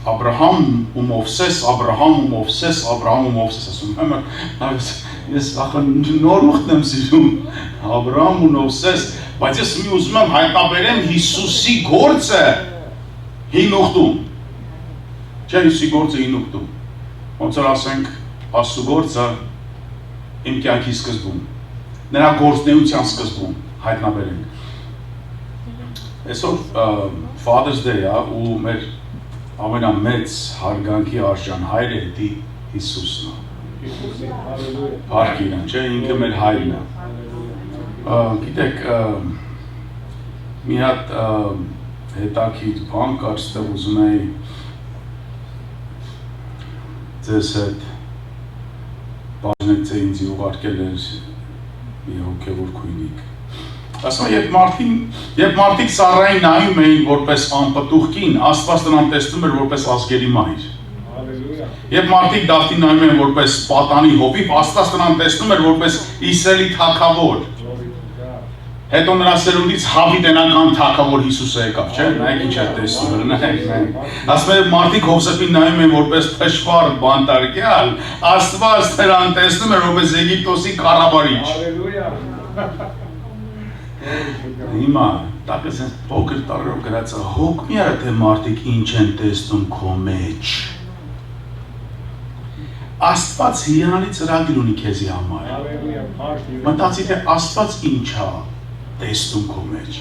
B: Աբրահամ ու Մովսես ասում, Ես ախր նոր ուխտն եմ սիրում Աբրահամ ու Մովսես, բայց ես մի ուզում եմ հայտնաբերեմ Հիսուսի գործը հին ուխտում։ Չէ, Հիսուսի գործը հին ուխտում։ Ոնց որ ասենք Աստծո գործը իմ կյանքի սկզբում, նրա գործնեության սկզբում հայտնաբերենք։ Այսօր Father's Day-ը ու մեր ամենամեծ հարգանքի արժան հայրը դի Հիսուսն է։ Փառք իրան, չէ, ինքը մեր հայրն է։ Գիտեք, մի հատ հետաքրքիր բան կար, ստեղ ուզում էի ձեզ հետ բաժնեկցեի ինձ ուղարկել էր մի հոգևոր քույնիկ։ Ասում եմ, երբ մարդիկ Սառային նայում էին որպես անպտուղ կին, Աստված նրան տեսնում էր որպես ազգերի մայր։ Երբ մարդիկ Դավթին նայում են որպես պատանի հովիվ, Աստված նրան տեսնում էր որպես Իսրայելի թագավոր։ Հետո նրա սերունդից հավիտենական թագավոր Հիսուսը եկավ, չէ՞։ Նայեք ինչ է տեսնում, նայեք։ Ասում եմ, մարդիկ Հովսեփին նայում են որպես թշվառ բանտարկյալ, Աստված նրան տեսնում էր որպես Եգիպտոսի կառավարիչ։ Հիմա տակս են փոքր տարերով գրած է, հոգ մի արա թե մարդիկ ինչ են տեսնում քո մեջ։ Աստված հիանալի ծրագիր ունի քեզի համար։ Մտածի թե Աստված ինչ է տեսնում քո մեջ։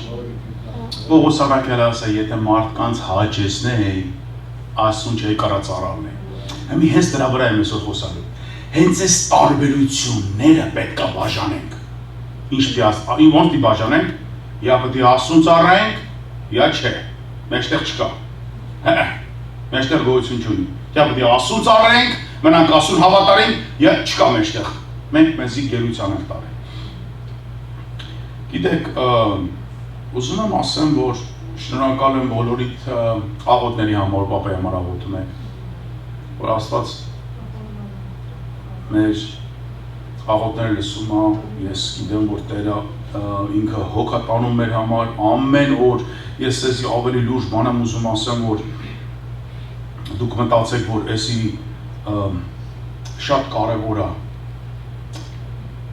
B: Պողոս առաքյալը ասա, եթե մարդկանց հաճեսնեի, Աստուն չէի կարա ծառայել։ Հիմա հենց դրա վրա եմ այսօր խոսալու։ Հենց այս տարբերությունները պետք է բաժանենք։ Ինչ ոնց բաժանենք, یا պետք է Աստծուն ծառայենք, یا չէ։ Մեջտեղ չկա։ Մեջտեղ գոյություն չունի։ Ya պետք է Աստծուն ծառայենք, մնանք Աստծուն հավատարիմ, یا չկա մեջտեղ։ Մենք մեզի գերության ենք տարել։ Գիտեք, ուզում եմ ասեմ, որ շնորհակալ եմ բոլորիդ աղոթների համար, պապայի համար աղոթում եք, որ Աստված մեր աղոթները լսում է, ես գիտեմ, որ Տերը ինքը հոգ է տանում մեր համար, ամեն օր ես ձեզի ավելի լուրջ բան եմ ուզում ասեմ, որ դուք մտածեք, որ էսի շատ կարևոր է։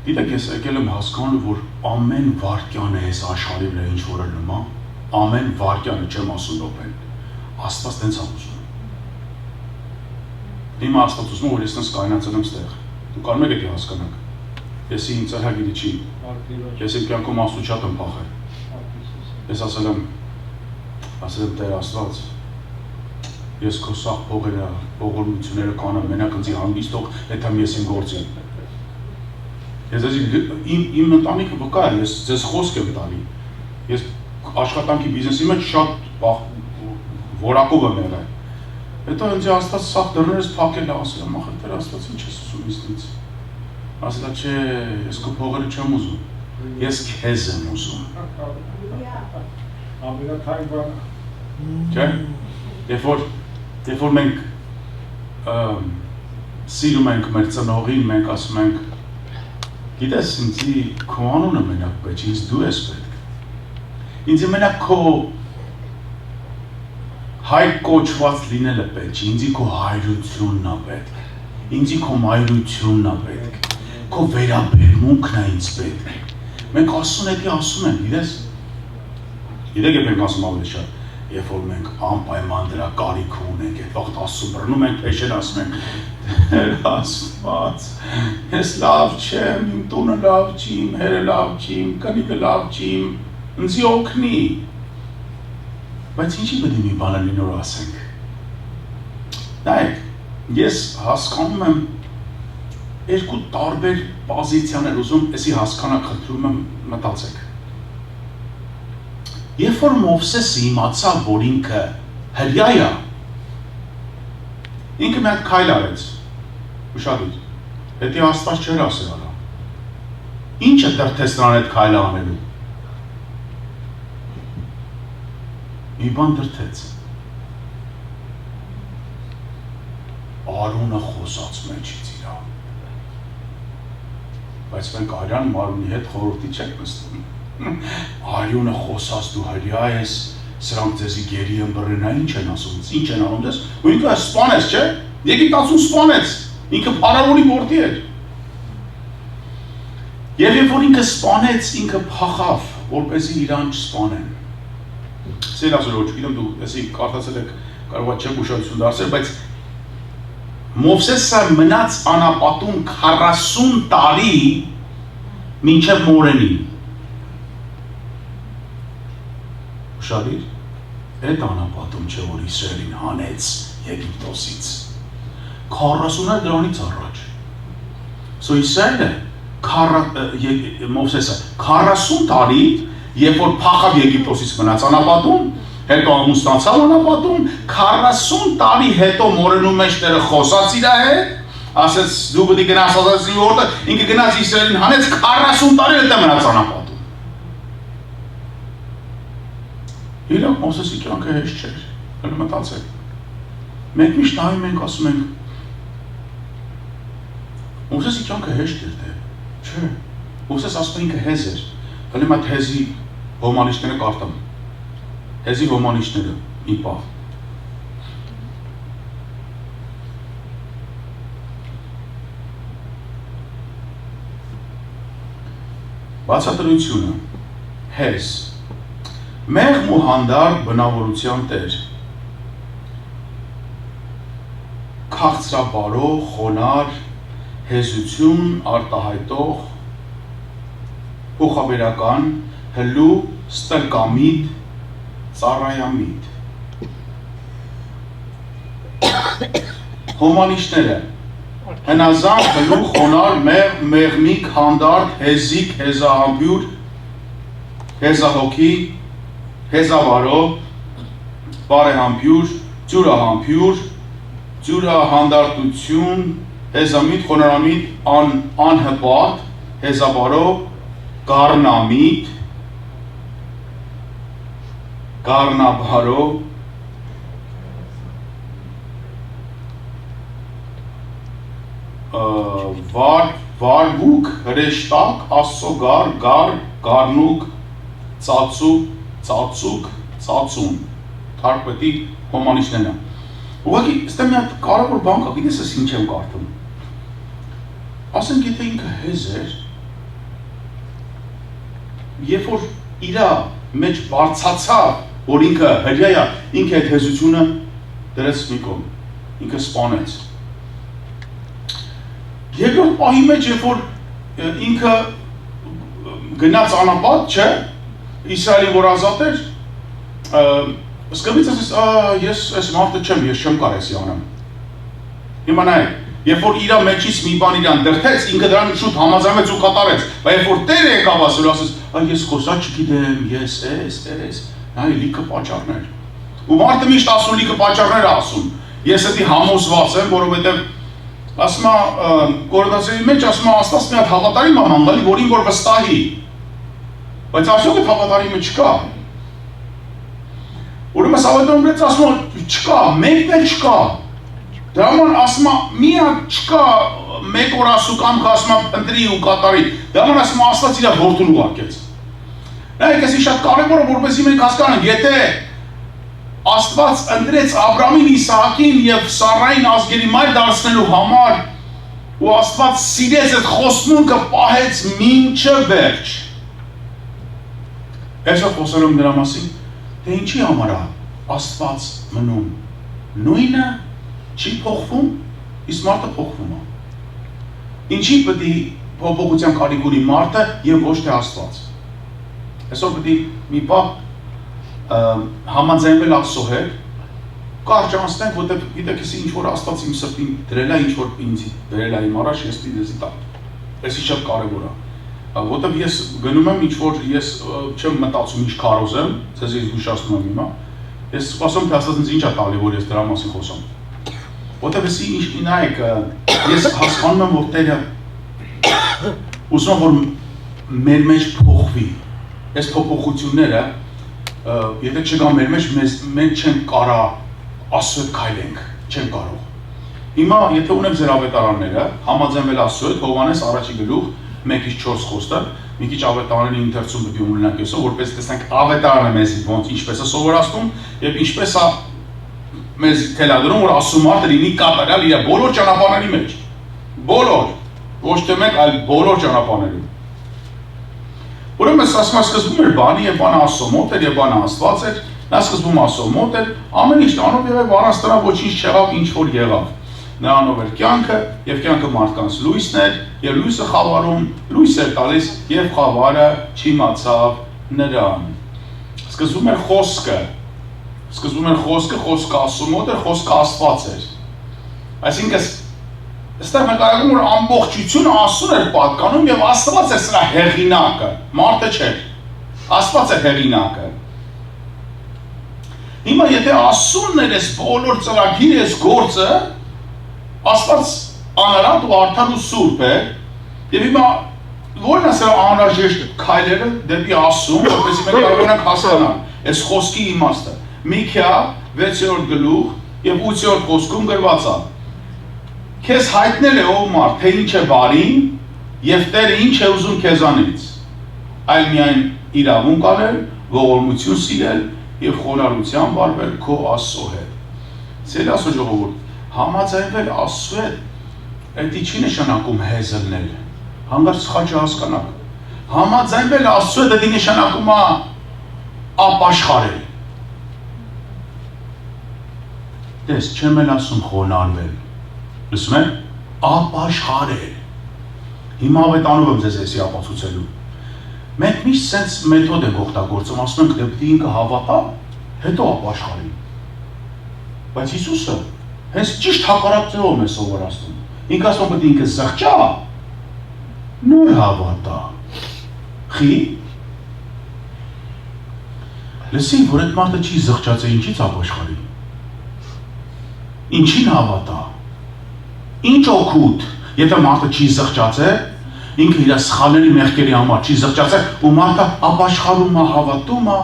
B: Գիտեք, ես եկել եմ հասկանալու, որ ամեն վարկյանը այս աշխարհի վրա ինչ որ նոմա, ամեն վարկյանը չեմ ասում րոպեն, Աստված տենց է ուզում։ Հիմա Աստված ուզում է, որ ես տենց կայնացել եմ ստեղ։ Դուք կարող եք դա հասկանաք։ Ես ինձ ծրագիրը չի։ Ես իմ կյանքում Աստծո շատ եմ փախել։ Ես ասել եմ Տեր Աստված, ես քո սաղ փողերը, ողորմությունները կանեմ, մենակ ինձ հանգիստ թող, եթե ես իմ գործին։ Ես իմ ընտանիքը վկա է, ես ձեզ խոսք եմ տալի։ Ես աշխատանքի բիզնեսի մեջ շատ որակով եմ եղել։ Հետո ինձ Աստված սաղ դռներս փակել է, ասել եմ, ախր Տեր Աստված, ինչ ես ուզում ինձնից։ Ասել է, չէ, ես քո փողերը չեմ ուզում, ես քեզ եմ ուզում։ Չէ՞։ Երբ որ մենք սիրում ենք մեր ծնողին, մենք ասում ենք, գիտես, ինձի քո անունը մենակ պետք, ինձ դու ես պետք։ Ինձի մենակ քո հայր կոչված լինելը պետք, ինձի քո հայրությունն է պետք, ինձի քո մայրությունն է պետք, քո վերաբերմունքն է ինձ պետք։ Մենք ասում ենք, գիտես, գիտեք եք մենք ասում ավելի շատ, երբ որ մենք անպայման դրա կարիքը ունենք, այդ վաղտ Աստծուն բռնում ենք, փեշեր ասում ենք, Աստված, ես լավ չեմ, իմ տունը լավ չի, իմ հերը լավ չի, իմ կնիկը լավ չի, ինձի օգնի։ Բայց ինչի պետք է մի բան լինոր ասենք։ Նայեք, ես հասկանում եմ երկու տարբեր պոզիցիաներ ուզում, էսի հասկանաք խնդրում եմ մտածեք։ Երբ որ Մովսեսը իմացավ, որ ինքը հրյա է, ինքը մի հատ քայլ արեց, ուշադիր, հետի Աստված չէր ասել արա, ինչը դրդեց նրան այդ քայլը անելու, մի բան դրդեց, Արոնը խոսած մեջից իրա, բայց մենք Արյան Մարունի հետ խորհրդի չենք նստում, Արյունը խոսած դու հրյա ես, սրանք ձեզի գերի են բռնա, ինչ են ասում, ինչ են անում դες, ու ինքը սպանեց, չէ, Եգիպտացուն սպանեց, ինքը փարավոնի որդի էր, Եվ երբ որ ինքը սպանեց, ինքը փախավ, որպեսզի իրան չսպանեն։ Սեր ասել ոչ, գիտեմ դու էսի կարդացել եք, կարող է չեք ուշադրություն դարձել, բայց Մովսեսը մնաց անապատում 40 տարի մինչև մորենին։ Ուշադիր, այդ անապատում չէ, որ Իսրայելին հանեց Եգիպտոսից։ 40-ը դրանից առաջ։ So Իսրայելը Մովսեսը 40 տարի, երբ որ փախավ Եգիպտոսից մնաց անապատում, հետո ամուսնացավ անապատում, 40 տարի հետո մորենու մեջ Տերը խոսաց իր հետ, ասեց դու պետք է գնաս ասացի որտեղ, ինքը գնաց Իսրայելին հանեց 40 տարի հետո մնաց անապատում։ Իրոք Մովսեսի կյանքը հեշտ չէր, հենց մտածեք։ Մենք միշտ նայում ենք, ասում ենք Մովսեսի կյանքը հեշտ էր դե, չէ։ Մովսես ասում ինքը հեզ էր, հենց այդ հեզի հոմանիշները կարդամ։ Հեզի հոմանիշները մի պահ։ Բացատրությունը հեզ մեղմ ու հանդարտ բնավորության տեր, քաղցրաբարող, խոնար, հեզություն արտահայտող, փոխաբերական, հլու, ստրկամիտ, ծառայամիտ։ Հոմանիշները հնազանդ, հլու, խոնար, մեղմիկ, հանդարտ, հեզիկ, հեզահամբյուր, հեզահոգի, հեզավարո, բարեհամբյուր, ջուրահամբյուր, ջուրահանդարտություն, հեզամիտ, խոնարամիտ, անհպատ, հեզավարո, գառնամիտ, գառնաբարո, վարվուկ, հրեշտակ, ասսոգար, գառնուկ, ծածուկ, ծածուկ, ծածուն, թարգպետի հոմանիշներն։ Ուղղակի, ստե մի հատ կարևոր բան կա, գիտես ես ինչ եմ կարդում։ Ասենք եթե ինքը հեզ էր, երբ որ իրա մեջ բարձացավ, որ ինքը հրյա է, ինքը այդ հեզությունը դրեց մի կողմ, ինքը սպանեց։ Երկրորդ պահի մեջ, երբ որ ինքը գնաց անապատ, չէ, Իսրայելին որ ազատ էր, սկզբից ասես, ես այս մարդը չեմ, ես չեմ կարող էսի անեմ։ Հիմա նայեք, երբ որ իրա մեջից մի բան իրան դրթեց, ինքը դրան շուտ համաձայնվեց ու կատարեց, բայց երբ որ Տերը եկավ ասելու, ասես, ես խոսա չգիտեմ, ես էս, նայ լիքը պատճառներ։ Ու մարդը միշտ ասում լիքը պատճառներ է ասում։ Ես էդի համոզված եմ, որովհետև ասում է Կորինթացիների մեջ ասում է Աստված մի հատ հավատարիմ է հանգալի, որին որ վստահի։ Բայց արդյոք այդ հավատարիմը չկա։ Ուրեմն Սավետոն վրեց ասում է չկա, մեկն էլ չկա։ Դրա համար ասում է մի հատ չկա, մեկ օր ասու կամ ասում է ընտրի ու կատարի։ Դրա համար ասում է Աստված իր որդուն ուղարկեց։ Նայեք, էսի շատ կարևոր է, որպեսզի մենք հասկանանք, եթե Աստված ընտրեց Աբրամին, Իսահակին եւ Սարային ազգերի մայր դարձնելու համար ու Աստված սիրեց այդ խոստմունքը պահեց մինչև վերջ։ Այսօր խոսել եմ դրա մասին, թե ինչի համար է Աստված մնում նույնը չի փոխվում, իսկ մարդը փոխվում է։ Ինչի պետք է փոփոխության կարիք ունի մարդը եւ ոչ թե Աստված։ Այսօր պետք է մի բան համաձայնվել Աստծո հետ, կարճ անցնենք, որտեղ գիտեք ես ինչ որ Աստված իմ սրտին դրել է, ինչ որ ինձ դրել է իմ առաջ, ես դիզի տա։ Այսի շատ կարևոր է։ Որտեղ ես գնում եմ ինչ որ ես չեմ մտածում ինչ քարոզ եմ, ցեզ զգուշացնում եմ հիմա։ Ես սպասում թե Աստված ինձ ինչ է տալի, որ ես դրա մասին խոսեմ։ Որտեղ ես ինչ նայեք, ես հասկանում եմ, որ Տերը ուզում որ մեր մեջ փոխվի։ Այս փոփոխությունները եթե չգա մեր մեջ, մենք չենք կարա Աստծո հետ քայլենք, չենք կարող։ Հիմա եթե ունենք ձեր ավետարանները, համաձայնվել Աստծո հետ, Հովհաննես առաջի գլուխ 1-4 խոսքը, մի քիչ ավետարանների ընթերցում պետք է ունենանք այսօր, որպես տեսնենք ավետարանը մեզ ոնց ինչպես է սովորացնում եւ ինչպես է մեզ թելադրում, որ Աստծո մարդը լինի կատարյալ իր բոլոր ճանապարհների մեջ։ Բոլոր, ոչ թե մեկ, այլ բոլոր ճանապարհներում։ ես ասում եմ սկզբում էր բանի եւ բանը Աստծո մոտ էր եւ բանը Աստված էր, նա սկզբում Աստծո մոտ էր, ամեն ինչ տանով եղավ, առանց դրա ոչինչ չեղավ, ինչ որ եղավ։ Նրանով էր կյանքը եւ կյանքը մարդկանց լույսն էր եւ լույսը խավարում, լույս էր տալիս եւ խավարը չիմացավ նրան։ Սկզբում էր խոսքը, խոսքը Աստծո մոտ էր, խոսքը Աստված էր։ Այսինքն այստեղ մենք կարողանում որ ամբողջությունը Աստծուն էր պատկանում եւ Աստված էր սրա հեղինակը, մարդը չէր։ Աստված էր հեղինակը։ Հիմա եթե Աստծունն էր այս բոլոր ծրագիրը, այս գործը, Աստված անարատ ու արդար ու սուրբ է, եւ հիմա որն է սրա անհրաժեշտ քայլերը դեպի Աստծուն, որպեսզի մենք կարողանանք հասկանալ այս խոսքի իմաստը։ Միքիա 6-րդ գլուխ եւ 8-րդ խոսքում գրված է. Քեզ հայտնել է ով մարդ, թե ինչ է բարին եւ Տերը ինչ է ուզում քեզանից, այլ միայն իրավունք անել, ողորմություն սիրել եւ խոնարհությամբ վարվել քո Աստծո հետ։ Սիրելի Աստծո ժողովուրդ, համաձայնվել Աստծո հետ, դա չի նշանակում հեզրնել, հանգարց սխալ չհասկանաք։ Համաձայնվել Աստծո հետ, դա նշանակում է ապաշխարել։ Դες չեմ էլ ասում խոնարհվել, լսում եք, ապաշխարել։ Հիմա ավետանով եմ ձեզ էսի ապացուցելու։ Մենք միշտ սենց մեթոդ ենք օգտագործում, ասում ենք, դեպի ինքը հավատա, հետո ապաշխարի։ Բայց Հիսուսը հենց ճիշտ հակառակ ձևով է սովորացնում։ Ինքը ասում պետք է ինքը զղջա, նոր հավատա։ Խի։ Լսին, որ այդ մարդը չի զղջած է, ինչից ապաշխարի։ Ինչին հավատա։ Ինչ օգուտ, եթե մարդը չի զղջած է, ինքը իր սխալների մեղքերի համար չի զղջած է, ու մարդը ապաշխարում է, հավատում է,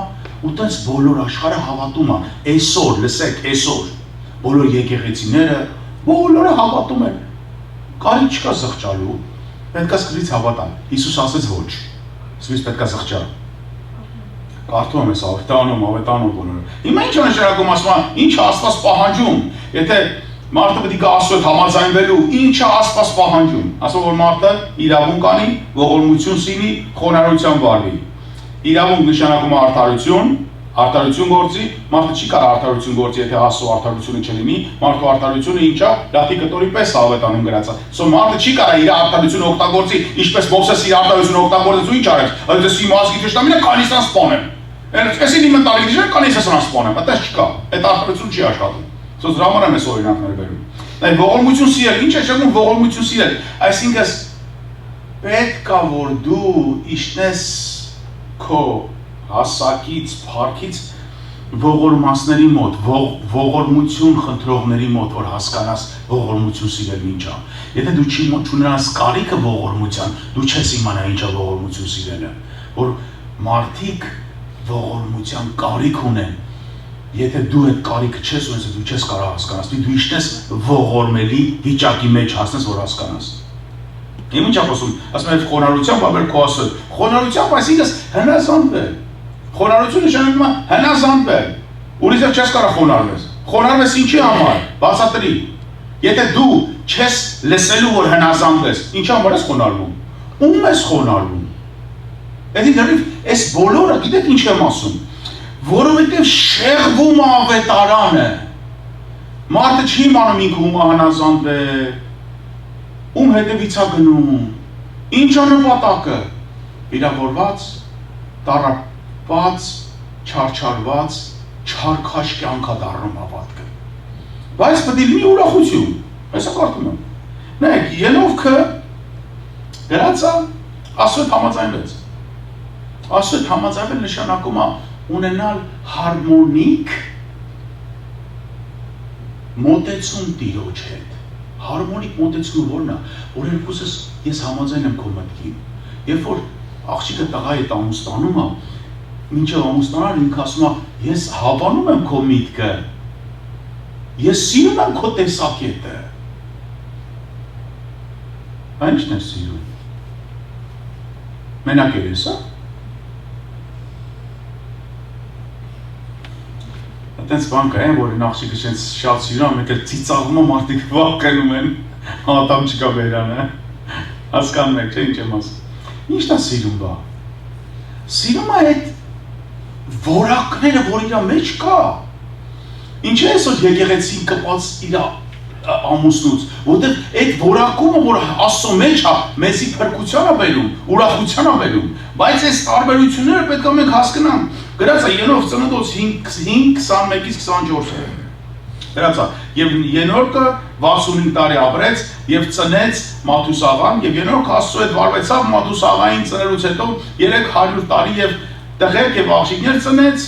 B: ու տենց բոլոր աշխարհը հավատում է։ Այսօր, լսեք, այսօր բոլոր եկեղեցիները բոլորը հավատում են։ Կարիք չկա զղջալու, պետք է սկզբից հավատալ։ Հիսուս ասեց ոչ, սկզբից պետք է զղջալ։ Կարդում եմ այս ավետանում բոլորը։ Հիմա ինչ է նշանակում, ասում է, ինչ է Աստված պահանջում, եթե մարդը պետք է Աստծո հետ համաձայնվելու, ինչ է Աստված պահանջում, ասում որ մարդը իրավունք անի, ողորմություն սիրի, խոնարհությամբ վարվի։ Իրավունք նշանակում է արդարություն գործի, մարդը չի կարող արդարություն գործի, եթե Աստծո արդարությունը չլինի, մարդու արդարությունը ինչ է, լաթի կտորի պես ավետանում գրած է։ Սո մարդը չի կարող իր արդարությունը օգտագործի, ինչպես Մովսես իր արդարությունը օգտագործեց ու ինչ արեց, այդպես իմ ազգի թշնամին կանիսան սպանեմ։ Այսին իմ ընտանիքի դժվար կանիսան սպանեմ, այդպես չկա, այդ արդարություն չի աշխատում։ Սո դրա համար եմ ես օրինակներ բերում։ Այդ ողորմություն սիրել, ինչ է շեղում ողորմություն սիրել, այսինքն պետք է որ դու իշնես քո հասակից, փառքից ողորմածների մոտ, ողորմություն խնդրողների մոտ, որ հասկանաս ողորմություն սիրելն ինչ է։ Եթե դու չունենաս կարիքը ողորմության, դու չես իմանա ինչ է ողորմություն սիրելը, որ մարդիկ ողորմության կարիք ունեն։ Եթե դու այդ կարիքը չես ունես, դու չես կարող հասկանաս, դու իշտես ողորմելի վիճակի մեջ հասնես, որ հասկանաս։ Իմ ինչ եմ ասում, ասում եմ խոնարհությամբ ապեր քո Աստծո։ Խոնարհությամբ այսինքն հնազանդվել։ Խոնարհությունը նշանակում է հնազանդվել։ Ուրիշ չես կարող խոնարհվել։ Խոնարհվես ինչի համար։ Բացատրի։ Եթե դու չես լսելու որ հնազանդվես, ինչի համար ես խոնարհվում։ Ում ես խոնարհվում։ Այսինքն այս բոլորը գիտեք ինչ եմ ասում։ Որովհետև շեղվում ավետարանը, մարդը չի իմանում ինքը ում հնազանդ է, ում հետևից է գնում, ինչ է նպատակը, վիրավորված, տառապած, չարչարված, չարքաշ կյանք է դառնում հավատքը։ Բայց պետք է լինի ուրախություն, այսա կարդում եմ։ Նայեք, Ենովքը գրած է, Աստծո հետ համաձայնվեց։ Աստծո հետ համաձայնվել նշանակում է ունենալ հարմոնիկ մոտեցում Տիրոջ հետ։ Հարմոնիկ մոտեցումը որն է, որ երկուսս ես համաձայն եմ քո մտքին։ Երբ որ աղջիկը տղայի հետ ամուսնանում է, մինչև ամուսնանալ ինքը ասում է, ես հավանում եմ քո միտքը, ես սիրում եմ քո տեսակետը։ Այն ինչն է սիրում։ Մենակ ես, հա։ Այդպես բան կա, որ աղջիկը շենց շատ սիրում, մեկ էլ ծիծաղում է մարդիկ վաղ կնում են, հատամ չկա բերանը, հասկանում եք, չէ ինչ եմ ասում։ Ինչն է սիրում բա։ սիրում է այդ որակները, որ իր մեջ կա։ Ինչ է այսօր եկեղեցին կպած իր ամուսնուց, որտեղ այդ որակումը, որ Աստծո մեջ է, մեզի փրկության է բերում, ուրախության է բերում, բայց այս տարբերությունները պետք է մենք հասկանանք։ Գրած է Ենովք ծննդոց 5:21-ից 24։ Գրած է, եւ Ենորկը 65 տարի ապրեց եւ ծնեց Մաթուսաղան, եւ Ենորքը Աստծո հետ վարվեցավ Մաթուսաղային ծնելուց հետո 300 տարի եւ տղերք եւ աղջիկներ ծնեց,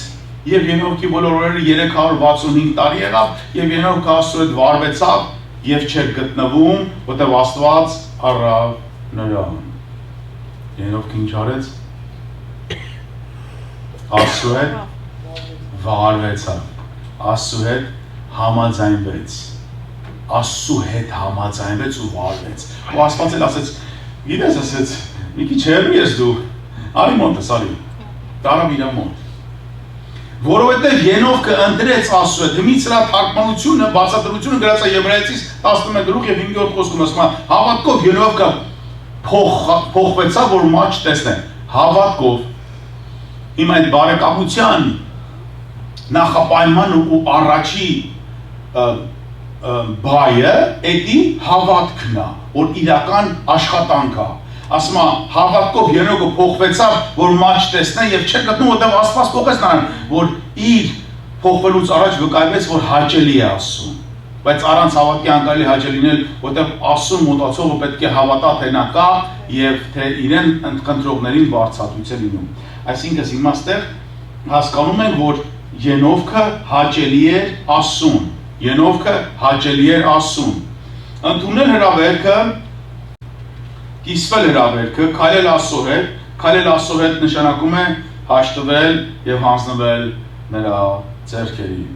B: եւ Ենովքի բոլոր օրերը 365 տարի եղավ, եւ Ենովքը Աստծո հետ վարվեցավ եւ չէր գտնվում, որտեղ Աստված առավ նրան։ Ենովքը ինչ արեց։ Աստծո հետ վարվեցավ, Աստծո հետ համաձայնվեց, Աստծո հետ համաձայնվեց ու վարվեց։ Ու Աստված էլ ասեց, գիտես, ասեց, մի քիչ հեռու ես դու, արի մոտս, արի, տարավ իր մոտ։ Որովհետև Ենովքը ընտրեց Աստծո հետ, հիմից սրա թարգմանությունը, բացատրությունը գրած է Եբրայեցիս 11:5 խոսքում, ասում է, հավատքով Ենովքը փոխվեցավ, որ մաչ տեսնեն, հավատքով։ Հիմա այդ բարեկամության նախապայման ու առաջի բայը էդի հավատքն է, որ իրական աշխատանք է։ Ասում է, հավատքով Ենովքը փոխվեցավ, որ մաչ տեսնեն եւ չէր գտնում, որտեղ Աստված փոխեց նրան, որ իր փոխվելուց առաջ վկայվեց, որ հաճելի է Աստծուն։ Բայց առանց հավատքի անկարելի հաճելի լինել, որտեղ Աստծուն մոտացողը պետք է հավատա, թե նա կա եւ թե իրեն ընտրողներին վարձատրույց է լինում։ Այսինքն հիմա ստեղ հասկանում ենք, որ Ենովքը հաճելի էր Աստծուն։ Ենովքը հաճելի էր Աստծուն։ Ընդունել հրավերքը, կիսվել հրավերքը, քայլել Աստծո հետ, քայլել Աստծո հետ նշանակում է հաշտվել եւ հանձնվել նրա ձեռքերին։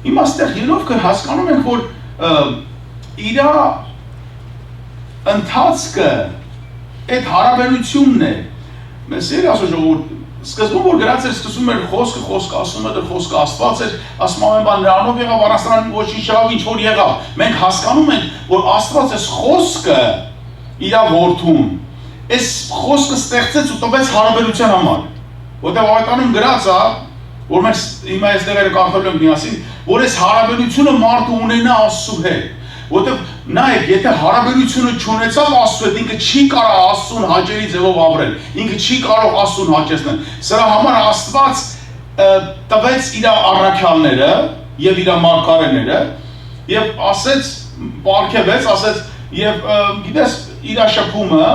B: Հիմա այստեղ Ենովքը հասկանում ենք, որ իր ընթացքը այդ հարաբերությունն է։ Մեզ էր ասում ժողովուրդ, սկզբում որ գրած էր, սկսում էր խոսքը ասում էր, խոսքը Աստված էր, ասում ամեն բան նրանով եղավ, առանց նրան ոչինչ չեղավ, ինչ որ եղավ։ Մենք հասկանում ենք, որ Աստված այս խոսքը իր որդուն, այս խոսքը ստեղծեց ու տվեց հարաբերության համար։ Որտեղ Ավետարանում գրած է, որ մենք հիմա այս տեղերը կարդալու ենք միասին, որ այս հարաբերությունը մարդը ունենա Աստծո հետ։ Որտեղ նայեք, եթե հարաբերությունը չունեցավ Աստծո հետ, ինքը չի կարող Աստծուն հաճելի ձևով ապրել, ինքը չի կարող Աստծուն հաճեցնել։ Սրա համար Աստված տվեց իր առաքյալները եւ իր մարգարեները եւ ասեց, պարգևեց, ասեց եւ գիտես իր շփումը,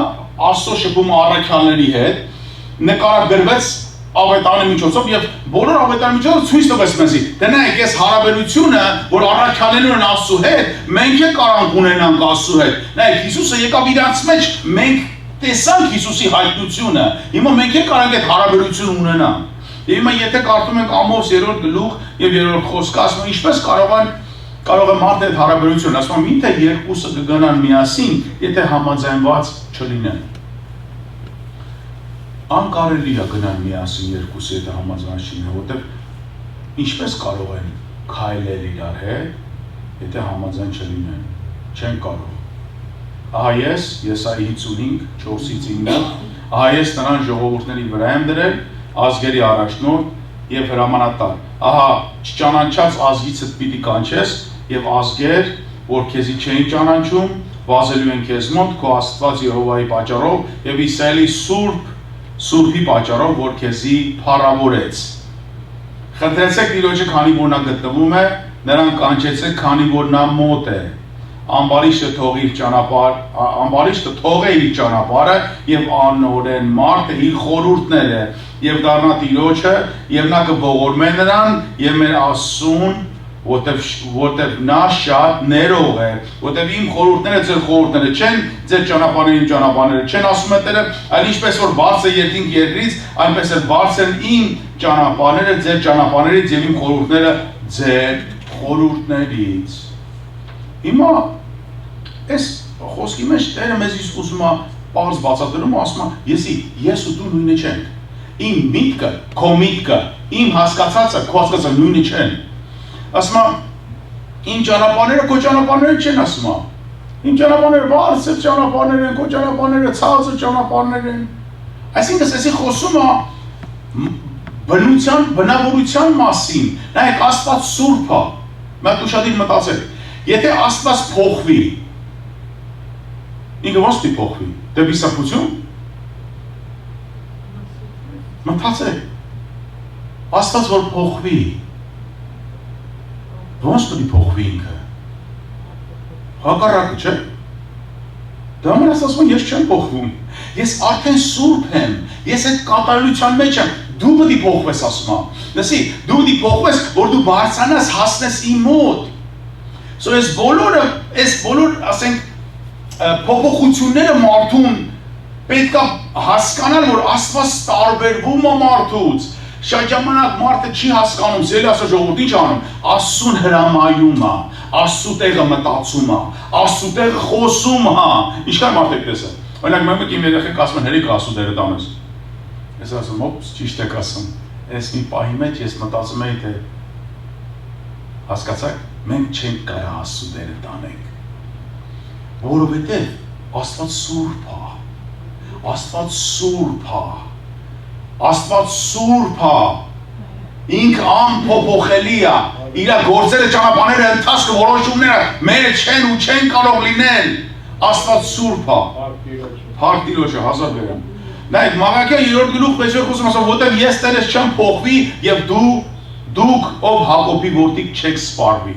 B: Աստծո շփումը առաքյալների հետ նկարագրվեց Ավետարանի միջոցով եւ բոլոր Ավետարանի միջոցով ցույց տվեց մեզի։ Դե նայեք, այս հարաբերությունը, որ առաքյալներն են Աստծո հետ, մենք էլ կարող ունենանք Աստծո հետ։ Նայեք, Հիսուսը եկավ իրանց մեջ, մենք տեսանք Հիսուսի հայտնությունը։ Հիմա մենք էլ կարող ենք այդ հարաբերությունը ունենալ։ Եվ հիմա եթե կարդում ենք Ամոս 3-րդ գլուխ եւ 3-րդ խոսքը, ասում են ինչպես կարող է մարդը այդ հարաբերությունը, ասում են միթե երկուսը կգնան միասին, եթե համաձայնված չլինեն։ Անկարելի է գնան միասին երկուսը եթե համաձայնված չլինեն, որտեղ ինչպես կարող են քայլել իրար հետ, եթե համաձայն չլինեն, չեն կարող։ Ահա ես Եսայի 55:4-9, ահա ես նրան ժողովուրդների վրա եմ դրել, ազգերի առաջնորդ եւ հրամանատար։ Ահա չճանաչած ազգիցդ պիտի կանչես եւ ազգեր, որ քեզի չէին ճանաչում, վազելու են քեզ մոտ քո Աստված Եհովայի պատճառով եւ Իսրայելի Սուրբի պատճառով, որ քեզի փառավորեց։ Խնդրեցեք Տիրոջը, քանի որ նա գտնվում է, նրան կանչեցեք, քանի որ նա մոտ է։ Ամբարիշտը թողե իր ճանապարհը եւ անօրեն մարդը իր խորհուրդները եւ դառնա Տիրոջը եւ նա կողորմե նրան եւ մեր Աստծուն, որտեվ նա շատ ներող է, որտեվ իմ խորհուրդները ձեր խորհուրդները չեն, ձեր ճանապարհները իմ ճանապարհները չեն, ասում է Տերը, այլ ինչպես որ բարձր երկինք երկրից, այնպես էլ բարձր են իմ ճանապարհները ձեր ճանապարհներից եւ իմ խորհուրդները ձեր խորհուրդներից։ Հիմա այս խոսքի մեջ Տերը մեզ ուզում է պարզ բացատրում, ասում է, ես ու դու նույնը չենք։ Իմ միտքը, քո միտքը, իմ հասկացածը, քո հասկացածը նույնը չեն։ Ասում է, իմ ճանապարհները քո ճանապարհները չեն, ասում է։ Իմ ճանապարհները բարձր ճանապարհներ են, քո ճանապարհները ցածր ճանապարհներ են։ Այսինքն, ասի խոսում է բնավորության մասին, նայեք Աստված սուրբ է, մենք ուշադիր մտածել, եթե Աստված փոխվի, ինքը ո՞նց պիտի փոխվի, դեպի սրբություն, մտածեք, Աստված որ փոխվի, ո՞նց պիտի փոխվի ինքը, հակառակը չէ, դա համար ասում ես չեմ փոխվում, ես արդեն սուրբ եմ, ես այդ կատարելության մեջ եմ, դու պետք է փոխվես ասում եմ, լսի, դու պետք է փոխվես, որ դու բարձրանաս հասնես իմ մոտ, so այս բոլոր, ասենք, փոփոխությունները մարդուն պետք է հասկանալ, որ Աստված տարբերվում է մարդուց, շատ ժամանակ մարդը չի հասկանում, զելասը ժողովուրդ ինչ անում, Աստծուն հրամայում է, Աստծու տեղը մտածում է, Աստծու տեղը խոսում է, ինչքան մարդ եք տեսել, օրինակ մեկ իմ երեխեք ասում են հերիք Աստծու տեղը տանես, ես ասում օպս ճիշտ եք ասում, այս մի պահի մեջ ես մտածում էի, թե հասկացաք, մենք չենք կարա Աստծու տեղը տանենք, որովհետև Աստված սուրբ է, Աստված սուրբ է, Աստված սուրբ է, ինքը անփոփոխելի է, իր գործերը ճանապարհները ընթացքը որոշումները մերը չեն ու չեն կարող լինել, Աստված սուրբ է, Փառք Տիրոջը, հազար բերեմ, նայեք Մաղաքիա 3-րդ գլուխ 6-րդ խոսքում ասում, որտեղ ես Տերես չեմ փոխվի եւ դուք ով Հակոբի որդիք չեք սպառվի,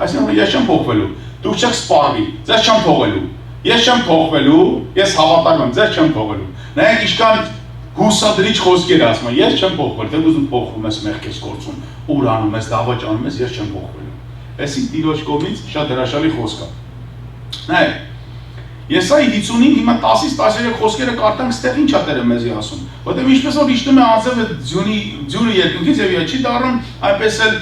B: այսինքն ես չեմ փոխվելու, դուք չեք սպառվի, ձեզ չեմ թողելու, ես չեմ թողվելու, ես հավատում եմ, ձեզ չեմ թողելու, նայեք ինչքան հուսադրիչ խոսքեր ասում եմ, ես չեմ փոխվել, թե ուզում փոխվում ես մեղքես գործում, ուր անում ես, դավաճանում ես, ես չեմ փոխվելու։ Էսի Տիրոջ կողմից շատ հրաշալի խոսք է։ Նայեք, Եսայի 55 հիմա 10-ից 13 խոսքերը կարդանք, ստեղ ինչ է Տերը մեզի ասում, որտեղ ինչպես որ իջնում է անձևը ձյունը երկնքից եւ չի դառնում, այնպես էլ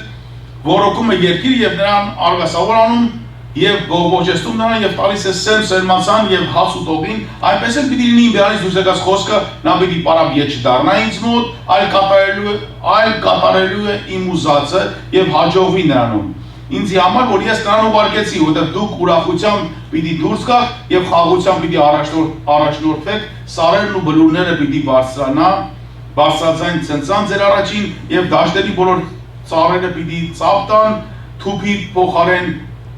B: ոռոգում է երկիրը եւ նրան արգասավորանում եւ բողբոջեցնում նրան եւ տալիս է սերմացան եւ հաց ու տողին, այնպես էլ պիտի լինի իրանից դուրս եկած խոսքը, նա պիտի պարապ չդառնա ինձ մոտ, այլ կատարելու է իմ ուզածը եւ հաջողվի նրանում։ Ինձ համար որ ես նրան ուղարկեցի, որտեղ դուք ուրախությամբ պիտի դուրս գաք եւ խաղաղությամբ պիտի առաջնորդվեք, սարերն ու բլուրները պիտի բարձրաձայն ցնցան ձեր առաջին եւ դաշտերի բոլոր ծառերը պիտի ծափ տան, թուփի փոխարեն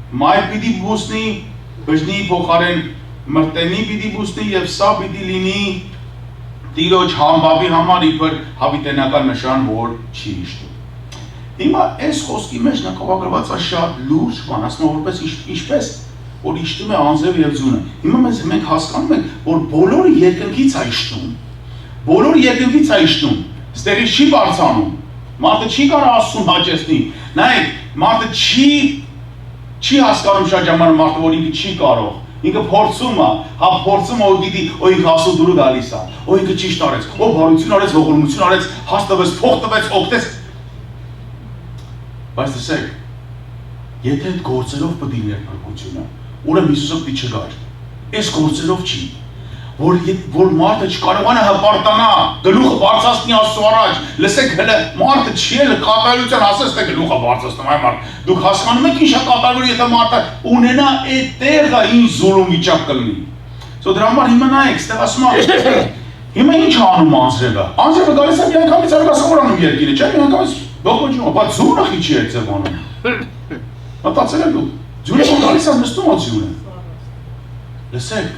B: մայր պիտի բուսնի, բժնի փոխարեն մրտենի պիտի բուսնի եւ սա պիտի լինի Տիրոջ համբավի համար իբր հավիտենական նշան, որ չի իշտում։ Հիմա այս խոսքի մեջ նկատողված է շատ լուրջ բան, ասում որպես ինչպես որ իշտում է անձևը եւ ձյունը։ Հիմա մենք հասկանում ենք, որ բոլորը երկնքից է իշտում։ Բոլորը երկնքից է իշտում։ Ստեղից չի բարձանում։ Մարդը չի կարող Աստծուն հաճեցնի։ Նայեք, մարդը չի հասկանում շատ ժամանակ մարդը, որ ինքը չի կարող, ինքը փորձում է, հա փորձում է, որ գիտի, օ ինքը Աստծո դուրը գալիս է, օ ինքը ճիշտ արեց, օ բարություն արեց, ողորմություն արեց, հաստատվեց, փող տվեց, օգտեց։ Բայց տեսեք, եթե այդ գործերով պետք է լիներ փրկությունը, ուրեմն Հիսուսը պետք չգար։ Այս գործերով չի, որ մարդը չկարողանա հպարտանա, գլուխը բարձրացնի Աստծո առաջ, լսեք հələ մարդը չի էլ կատարելության ասես թե գլուխը բարձրացնում այ մարդ, դուք հասկանում եք ինչ է կատարելու, եթե մարդը ունենա այդ տեղը ինչ զուլում վիճակ կլինի։ So դրա համար հիմա նայեք, ստեղ ասում է, հիմա ինչ անում անձրևը։ Անձրևը գալիս է մի անգամից արգասավորանում երկիրը, չէ՞ մի անգամից բողբոջում, բայց ձյունը խիչի է ձև անում։ Մտածել եք դուք, ձյունը գալիս է նստում է ձյունը։ Լսեք,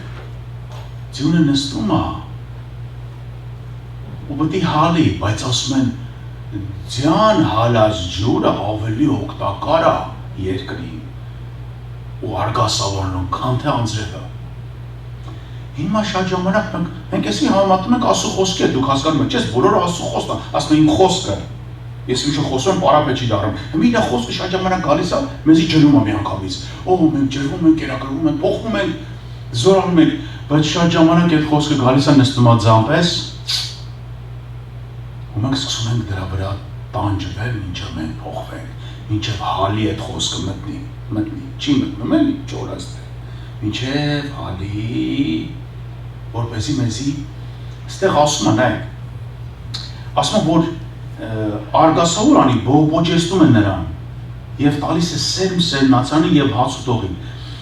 B: ձյունը նստում է ու պետք է հալի, բայց ասում են ձյան հալած ջուրը ավելի օգտակար է երկրին ու արգասավորնում, քան թե անձրևը։ Հիմա շատ ժամանակ մենք էսի համատում ենք Աստծո խոսքերը, դուք հասկանում եք, չէ՞, բոլորը Աստծո խոսքն է, ասում են իմ խոսքը։ Ես ինչ խոսում եմ, պարապ չի դառնում։ Հիմա իր խոսքը շատ ժամանակ գալիս է, մեզի ջրում է մի անգամից։ Օ, մենք ջրվում ենք, կերակրվում ենք, փոխվում ենք, զորանում ենք, բայց շատ ժամանակ այդ խոսքը գալիս է նստում է ձամպես։ Ու մենք սկսում ենք դրա վրա տանջվել, մինչև մենք փոխվենք, մինչև հալի այդ խոսքը մտնի, չի մտնում էլի, ճորաստ է, մինչև հալի, որպեսզի մեզի, ստեղ ասում է, նայեք, ասում է, որ արգասավոր անի, բողբոջեցնում են նրան, և տալիս է սերմացանի և հաց ու տողին։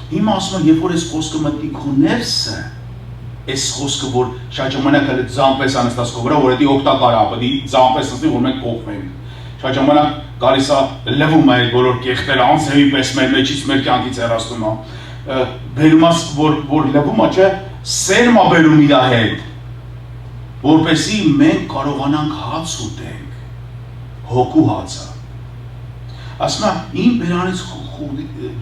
B: Հիմա ասում է, երբ որ այս խոսքը մտնի քո ներսը, այս խոսքը որ շատ ժամանակ հələ ձամպես անստաս կողրա որ դա օգտակար է ապա ձամպես ասի որ մենք կողմենք շատ ժամանակ գալիս է լվում է բոլոր կեղտերը անձևի պես մեր մեջից մեր կյանքից հեռացնում է բերում է որ լվում է չէ սերմա բերում իր հետ որպեսզի մենք կարողանանք հաց ուտենք հոգու հացը ասում է իմ բերանից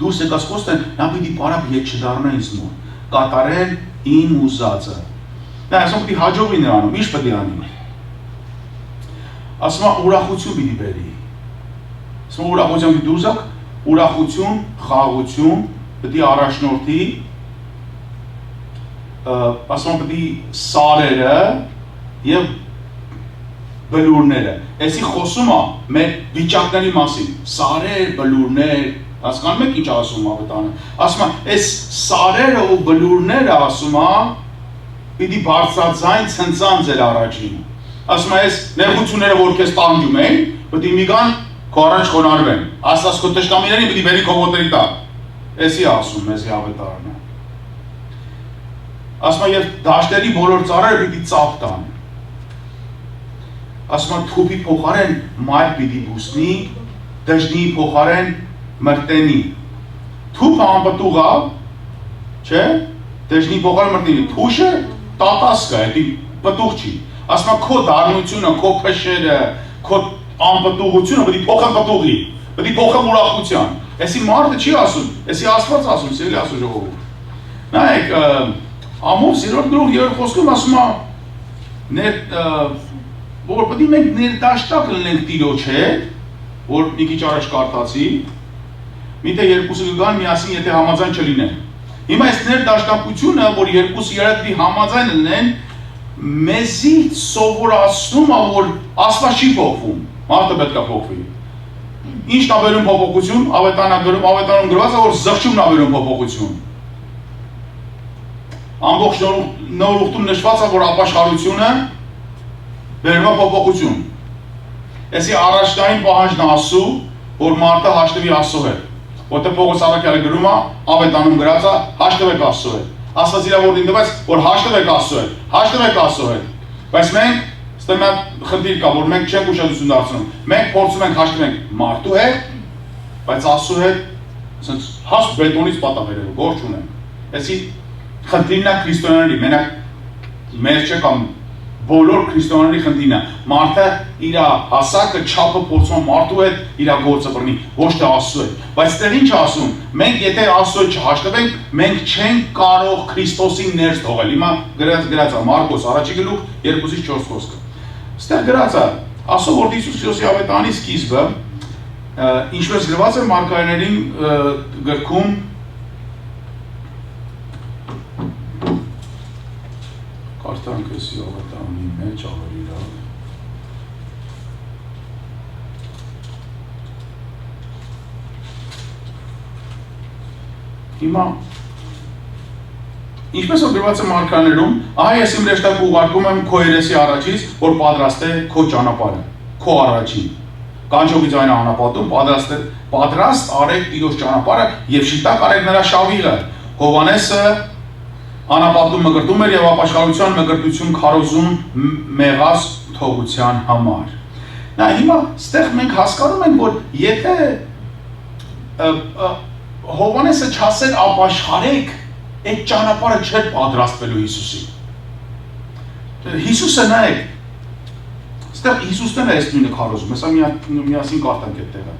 B: դուրս եկած խոստեն նա պիտի պարապ ետ չդառնա ինձ մոտ կատարել իմ ուզածը նա ասում պիտի հաջողի նրանում ինչ պետք է անի ասում է ուրախություն պիտի բերի ասում է ուրախություն պիտի ուզակ ուրախություն խաղաղություն պետք է առաջնորդի ասում է պետք է սարերը եւ բլուրները այսի խոսում է մեր վիճակների մասին սարեր բլուրներ հասկանում եք ինչ ասում ավետարանը ասում է այս սարերը ու բլուրները ասում է պիտի բարձրաձայն ցնցան ձեր առաջին ասում է այս նեղությունները որ քեզ տանջում են պետք է մի գան քո առաջ խոնարհվեն աստված քո տշնամիներին պիտի բերի քո ոտերի տակ այսի ասում մեզ ավետարանը ասում է եւ դաշտերի բոլոր ծառերը պիտի ծափ տան ասում է թուփի փոխարեն մայր պիտի բուսնի դժնի փոխարեն մրտենի թուփը անպտուղ է չէ դժնի փոխարեն մրտենի թուշը տատասկա է պտուղ չի ասում է քո դառնությունը քո փշերը քո անպտուղությունը պետք է փոխեն պտուղի պետք է փոխեն ուրախության այսի մարդը չի ասում այսի աստված ասում սիրելի աստծո ժողովուրդ նայեք ամոս 3-րդ գրող 3-րդ խոսքում ասում է որ պետք է մենք ներդաշտակ լինենք Տիրոջ հետ, որ մի քիչ առաջ կարդացի, միթե երկուսը կգան միասին, եթե համաձայն չլինեն։ Հիմա այս ներդաշտակությունը, որ երկուսը երեքի համաձայն լինեն, մեզի սովորացնում է, որ Աստված չի փոխվում, մարդը պետք է փոխվի։ Ինչն է բերում փոփոխություն, ավետարանում գրված է, որ զղջումն է բերում փոփոխություն։ Ամբողջ նորուղտում նշված է, որ ապաշխարությունը բերում է փոփոխություն։ Այսի առաջնային պահանջն է ասու, որ մարդը հաշտվի Աստծո հետ։ Որտեղ Պողոս առաքյալը գրում է, ավետանում գրած է, հաշտվեք Աստծո հետ։ Աստված իր որդին տվեց, որ հաշտվեք Աստծո հետ, հաշտվեք Աստծո հետ։ Բայց մենք ստեմ մի խնդիր կա, որ մենք չենք ուշադրություն դարձնում։ Մենք փորձում ենք հաշտվենք մարդու հետ, բայց Աստծո հետ ասենց հաստ բետոնից պատահել, գործ ունենք։ Այսի խնդիրն է քրիստոնյաների, մենակ մեր չէ կամ բոլոր քրիստոնյաների խնդիրն է։ Մարդը իր հասակը չափը փորձում մարդու հետ իր գործը բռնի, ոչ թե Աստծո հետ։ Բայց դեռ ինչ ասում, մենք եթե Աստծո հետ չհաշտվենք, մենք չենք կարող Քրիստոսին ներս թողել։ Հիմա գրած է Մարկոս առաջի գլուխ 2-ից 4 խոսքը։ Ստեղ գրած է, ասում որ Հիսուս Քրիստոսի ավետարանի սկիզբը, ինչպես գրված է Մարգարեներին գրքում Կարդանք էսի ավետարանի մեջ ավելի լավ։ Հիմա ինչպես որ գրված է Մարգարեներում, ահա ես իմ հրեշտակը ուղարկում եմ քո երեսի առաջից, որ պատրաստե քո ճանապարհը, քո առաջին։ Կանչողի ձայնը անապատում, պատրաստ արեք Տիրոջ ճանապարհը եւ շիտակ արեք նրա շավիղը։ Հովանեսը անապատում մկրտում էր եւ ապաշխարության մկրտություն քարոզում մեղած թողության համար։ Նա հիմա ստեղ մենք հասկանում ենք, որ եթե Հովանեսը չասեր ապաշխարեք, այդ ճանապարհը չէր պատրաստվելու Հիսուսին։ Հիսուսը նայեք, ստեղ Հիսուսն է այս նույնը քարոզում, հեսա միասին կարդանք այդ տեղը։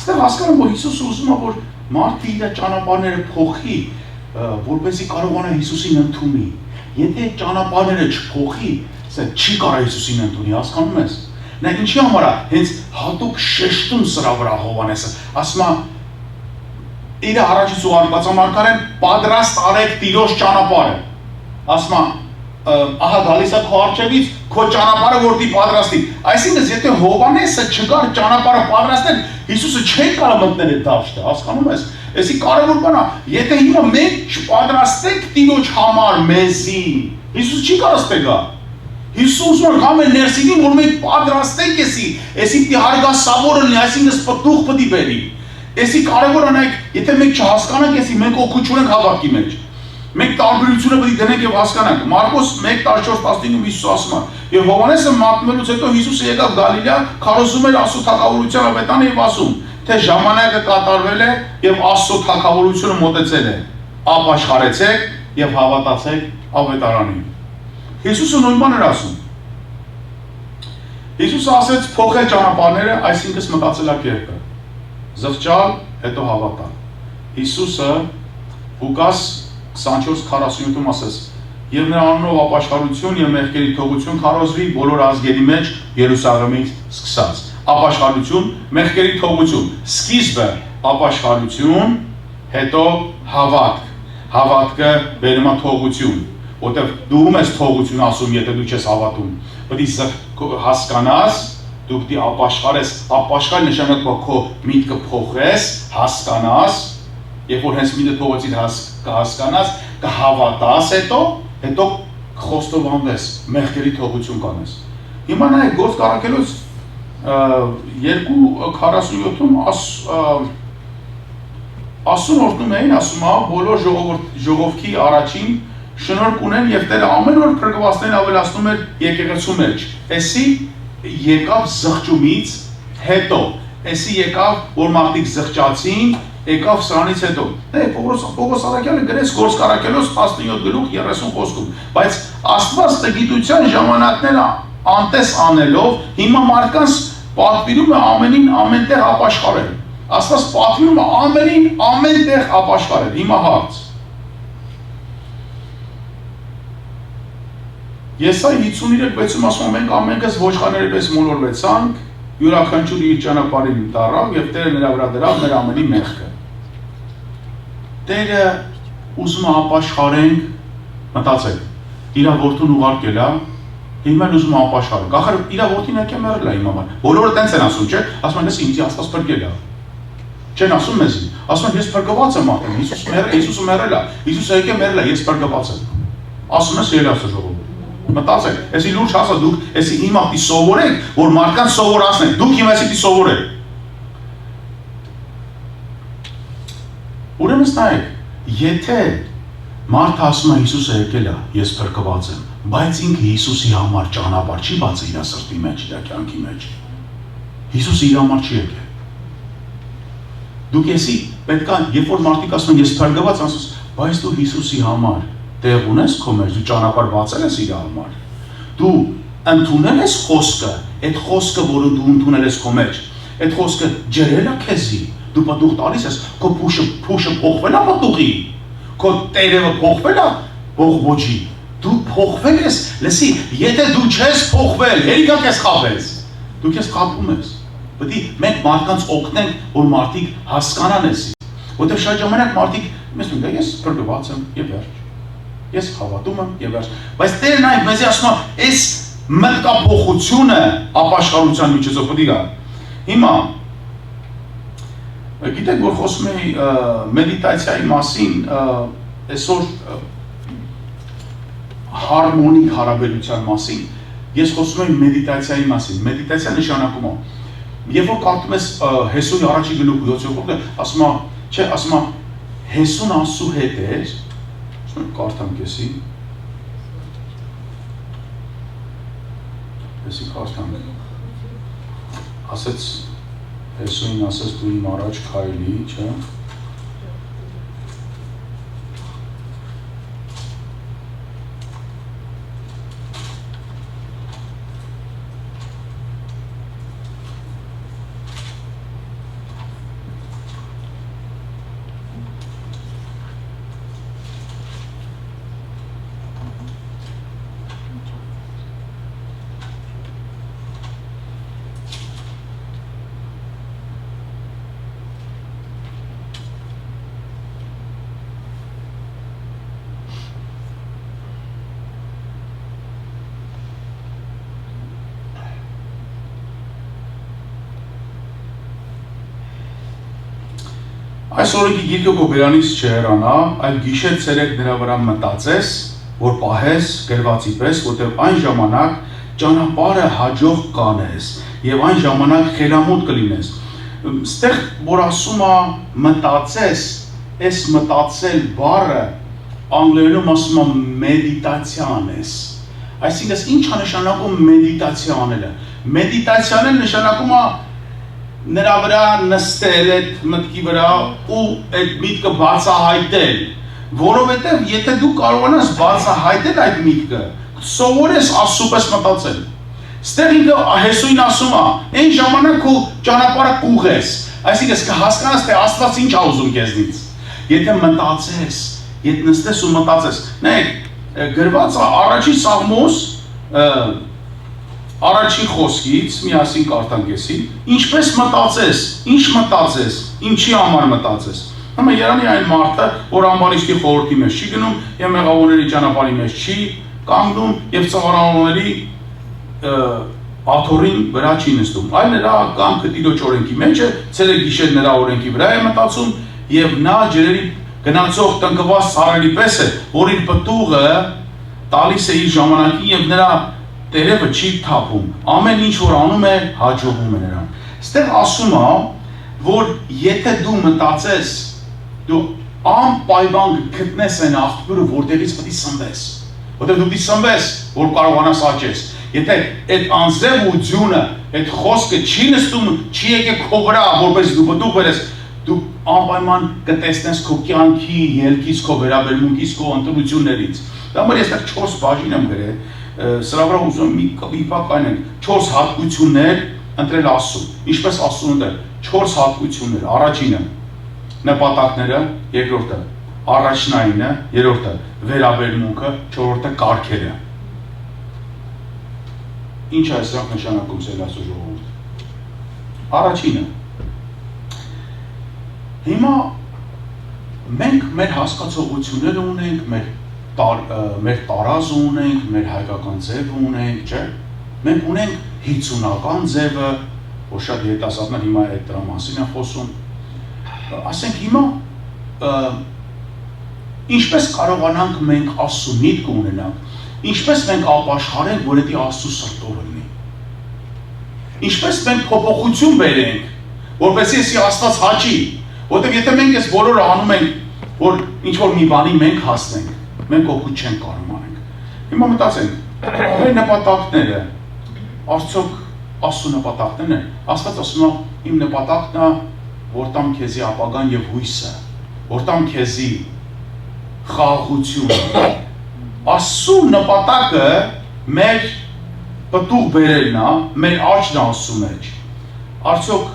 B: Ստեղ հասկանում որ Հիսուսը ուզում է, որ մարդը իր ճանապարհները փոխի, որպեսզի կարողանա Հիսուսին ընդունի։ Եթե ճանապարհները չփոխի, ասա չի կարող Հիսուսին ընդունի, հասկանում ես։ Նա ինչի համար է հենց հատուկ շեշտում սրա վրա Հովանեսը, ասում է իր առաջից ուղարկված Մարգարեն պատրաստ արեք Տիրոջ ճանապարհը։ Ասում է ահա գալիս է քո առջևից քո ճանապարհը որտի պատրաստի։ Այսինքն եթե Հովանեսը չկար ճանապարհը պատրաստել, Հիսուսը չէր կարող մտնել այդ դաշտը, հասկանում ես։ Այսի կարևոր բան է, եթե հիմա մենք չպատրաստենք Տիրոջ համար մեզի, Հիսուս չի կարող ստեգա։ Հիսուս որ կամ է ներսինին, որ մենք պատրաստենք էսի պիտի հարգասավորը լինի, այսինքն պտուղ պիտի բերի։ Էսի կարևոր անայք, եթե մենք չհասկանանք, էսի մենք օգուտ չունենք հավատքի մեջ։ Մենք տարբերությունը պետք է դնենք եւ հասկանանք։ Մարկոս 1:14-15 Հիսուս ասում է. Եվ Հովհաննեսը մատնվելուց հետո Հիսուսը եկավ Գալիլեա, քարոզում էր Աստծո թագավորության ավետարանը եւ ասում, թե ժամանակը կատարվել է եւ Աստծո թագավորությունը մոտեցել է։ Ապաշխարեցեք եւ հավատացեք ավետարանին։ Հիսուսը նույն բանն էր ասում։ Հիսուսը ասեց փոխել ճանապարհները, այսինքն մտածելակերպը։ Զղջալ, հետո հավատալ։ Հիսուսը Ղուկաս 24:47-ում ասեց. Եվ նրա անունով ապաշխարություն եւ մեղքերի թողություն քարոզվի բոլոր ազգերի մեջ Երուսաղեմից սկսած։ Ապաշխարություն, մեղքերի թողություն, սկիզբը ապաշխարություն, հետո հավատք։ Հավատքը բերում է թողություն, որտեղ դու ես թողություն ասում, եթե դու չես հավատում։ Պետք է հասկանաս, դու պետք է ապաշխարես, ապաշխար նշանակում է քո միտքը փոխես, հասկանաս, երբ որ հենց միտքը փոխեցիր հասկանաս, կհավատաս հետո խոստովանվես, մեղքերի թողություն կանես։ Հիմա նայեք Գործք առաքելոց 2:47-ում ասում էին, ասում է, բոլոր ժողովրդի առաջին շնորհք ունեն եւ Տերը ամեն օր փրկվածներին ավելացնում էր եկեղեցու մեջ։ Էսի եկավ զղջումից հետո, էսի եկավ, որ մարդիկ զղջացին, եկավ սրանից հետո։ Պողոս Արաքյալը գրեց Գործք առաքելոց 17:30 խոսքում, բայց Աստված տգիտության ժամանակները անտես անելով, հիմա մարդկանց պատվիրում է ամենին ամենտեղ ապաշխարել։ Աստված պատվիրում է ամենին ամենտեղ ապաշխարել։ Հիմա հարց։ Եսայի 53:6-ում ասում է, մենք ամենքս ոչխարների պես մոլորվեցանք, յուրաքանչյուրը իր ճանապարհին տարավ եւ Տերը նրա վրա դրավ մեր ամենի մեղքը։ Տերը ուզում է ապաշխարենք, մտածեք, իր որդուն ուղարկել է, հիմա ուզում է ապաշխարենք։ Ախր իր որդին եկե մեռել է հիմա։ Բոլորը տենց են ասում, չէ՞։ Ասում են, ես ինձ Աստված փրկել է։ Չեն ասում մեզ։ Ասում են, ես փրկված եմ արդեն, Հիսուսը մեռել է, Հիսուսը եկե մեռել է, ես փրկված եմ։ Ասում ես երասը ժողովուրդ։ Մտածեք, էսի լուրջ հասա դուք, էսի հիմա պիտի սովորեք, որ մարդկանց սովորացնեք, դուք հիմա էսի պիտի սովորեք։ Ուրեմն նայեք, եթե մարդը ասում է Հիսուսը եկել է, ես փրկված եմ, բայց ինքը Հիսուսի համար ճանապարհ չի բացել իր սրտի մեջ, իր կյանքի մեջ։ Հիսուսը իր համար չի եկել։ Դուք էսի պետք է, երբ որ մարդիկ ասում են ես փրկված, ասում, բայց դու Հիսուսի համար տեղ ունես քո մեջ, դու ճանապարհ բացել ես իր համար։ Դու ընդունել ես խոսքը, այդ խոսքը, որը դու ընդունել ես քո մեջ, այդ խոսքը ջրել է քեզի, դու պատուղ տալիս ես, քո փուշը փոխվել է պատուղի, քո տերևը փոխվել է բողբոջի, դու փոխվել ես, լսի, եթե դու չես փոխվել, հերիքա քեզ խաբես, դու քեզ խաբում ես։ Պետք է մենք մարդկանց օգնենք, որ մարդիկ հասկանան էսի, որտեղ շատ ժամանակ մարդիկ մեզ ասում են, ես փրկված եմ եւ վերջ։ Ես հավատում եմ եւ վերջ։ Բայց Տերն այն մեզ ասում է, այս մտքափոխությունը ապաշխարության միջոցով պետք է գա։ Հիմա գիտեք, որ խոսում էի մեդիտացիայի մասին, այսօր հարմոնիկ հարաբերության մասին, ես խոսում եմ մեդիտացիայի մասին։ Մեդիտացիա նշանակում է, երբ որ կարդում ես Հեսուի առաջի գլուխը 7-րդ, ասում է, չէ, ասում է, Հեսուն Աստծո հետ էր, կարդամ կեսի, եսի կարդամ, ասեց, Հեսուին ասեց դու իմ առաջ քայլի, չէ, Այս օրենքի գիրքը քո բերանից չհեռանա, այլ գիշեր ցերեկ նրա վրա մտածես, որ պահես գրվածի պես, որտեղ այն ժամանակ ճանապարհը հաջող կանես եւ այն ժամանակ խելամոտ կլինես։ Ստեղ որ ասում է մտածես, այս մտածել բառը անգլերենում ասում է մեդիտացիան ես։ Այսինքն ինչ է նշանակում մեդիտացիա անելը։ Մեդիտացիան էլ նշանակում է նրա վրա նստել այդ մտքի վրա ու այդ միտքը բացահայտել, որովհետև եթե դու կարողանաս բացահայտել այդ միտքը, սովորես Աստծուպես մտածել։ Ստեղ ինքը Հեսուին ասում է, այն ժամանակ քո ճանապարհը կուղես, այսինքն կհասկանաս թե Աստված ինչ է ուզում քեզնից։ Եթե մտածես, եթե նստես ու մտածես, նայեք, գրված է առաջի Սաղմոս առաջի խոսքից միասին կարդանք էսի, ինչպես մտածես, ինչ մտածես, ինչի համար մտածես։ Հիմա Երանի այն մարդը, որ ամբարիշտի խորհրդի մեջ չի գնում, եւ մեղավորների ճանապարհի մեջ չի կանգնում եւ ծաղրանողների աթոռին վրա չի նստում։ Այլ նրա կամքը Տիրոջ օրենքի մեջ է, ցերեկ գիշեր նրա օրենքի վրա է մտածում եւ նա ջրերի գնացող տնկված ցարերի պես է, որ իր պտուղը տալիս է իր ժամանակին եւ նրա տերևը չի թափում, ամեն ինչ որ անում է, հաջողվում է նրան։ Ստեղ ասում է, որ եթե դու մտածես, դու անպայման գտնես այն աղբյուրը, որտեղից պետք է սնվես, որտեղ դու պետք է սնվես, որ կարողանաս աճես։ Եթե այդ անձևությունը, այդ խոսքը չի նստում, չի եկել քո վրա, որպես դու պտուղ բերես, դու անպայման կտեսնես քո կյանքի ելքից, քո վերաբերմունքից, քո ընտրություններից։ Դա մөр ես 4 բաժին եմ գրել, սրա վրա ուզում մի բակ այնենք 4 հատկություններ ընտրել Աստծուն, ինչպես Աստծուն ընտրել 4 հատկություններ, առաջինը նպատակները, երկրորդը առաջնայինը, երրորդը վերաբերմունքը, չորրորդը կարգերը։ Ինչ է սրանք նշանակում Սելասու ժողովուրդ։ Առաջինը հիմա մենք մեր հասկացողությունները ունենք, մեր տարազը ունենք, մեր հայկական ձևը ունենք, չէ՞։ Մենք ունենք 50-ական ձևը, որ շատ երիտասարդներ հիմա այդ դրա մասին են խոսում։ Ասենք հիմա ինչպես կարողանանք մենք Աստծո միտքը ունենանք, ինչպես մենք ապաշխարենք, որ դա Աստծո սրտով լինի։ Ինչպես մենք փոփոխություն բերենք, որպեսզի Աստված հաճի, որտեղ եթե մենք այս բոլորը անում ենք, որ ինչ որ մի բանի մենք հասնենք, մենք օգուտ չենք կարող անենք։ Հիմա մտածենք, մեր նպատակները, արդյոք Աստծո նպատակներն են։ Աստված ասում է, իմ նպատակն է, որ տամ քեզի ապագան եւ հույսը, որ տամ քեզի խաղաղությունը։ Աստծո նպատակը մեր պտուղ բերելն է, մեր աճն է Աստծո մեջ։ Արդյոք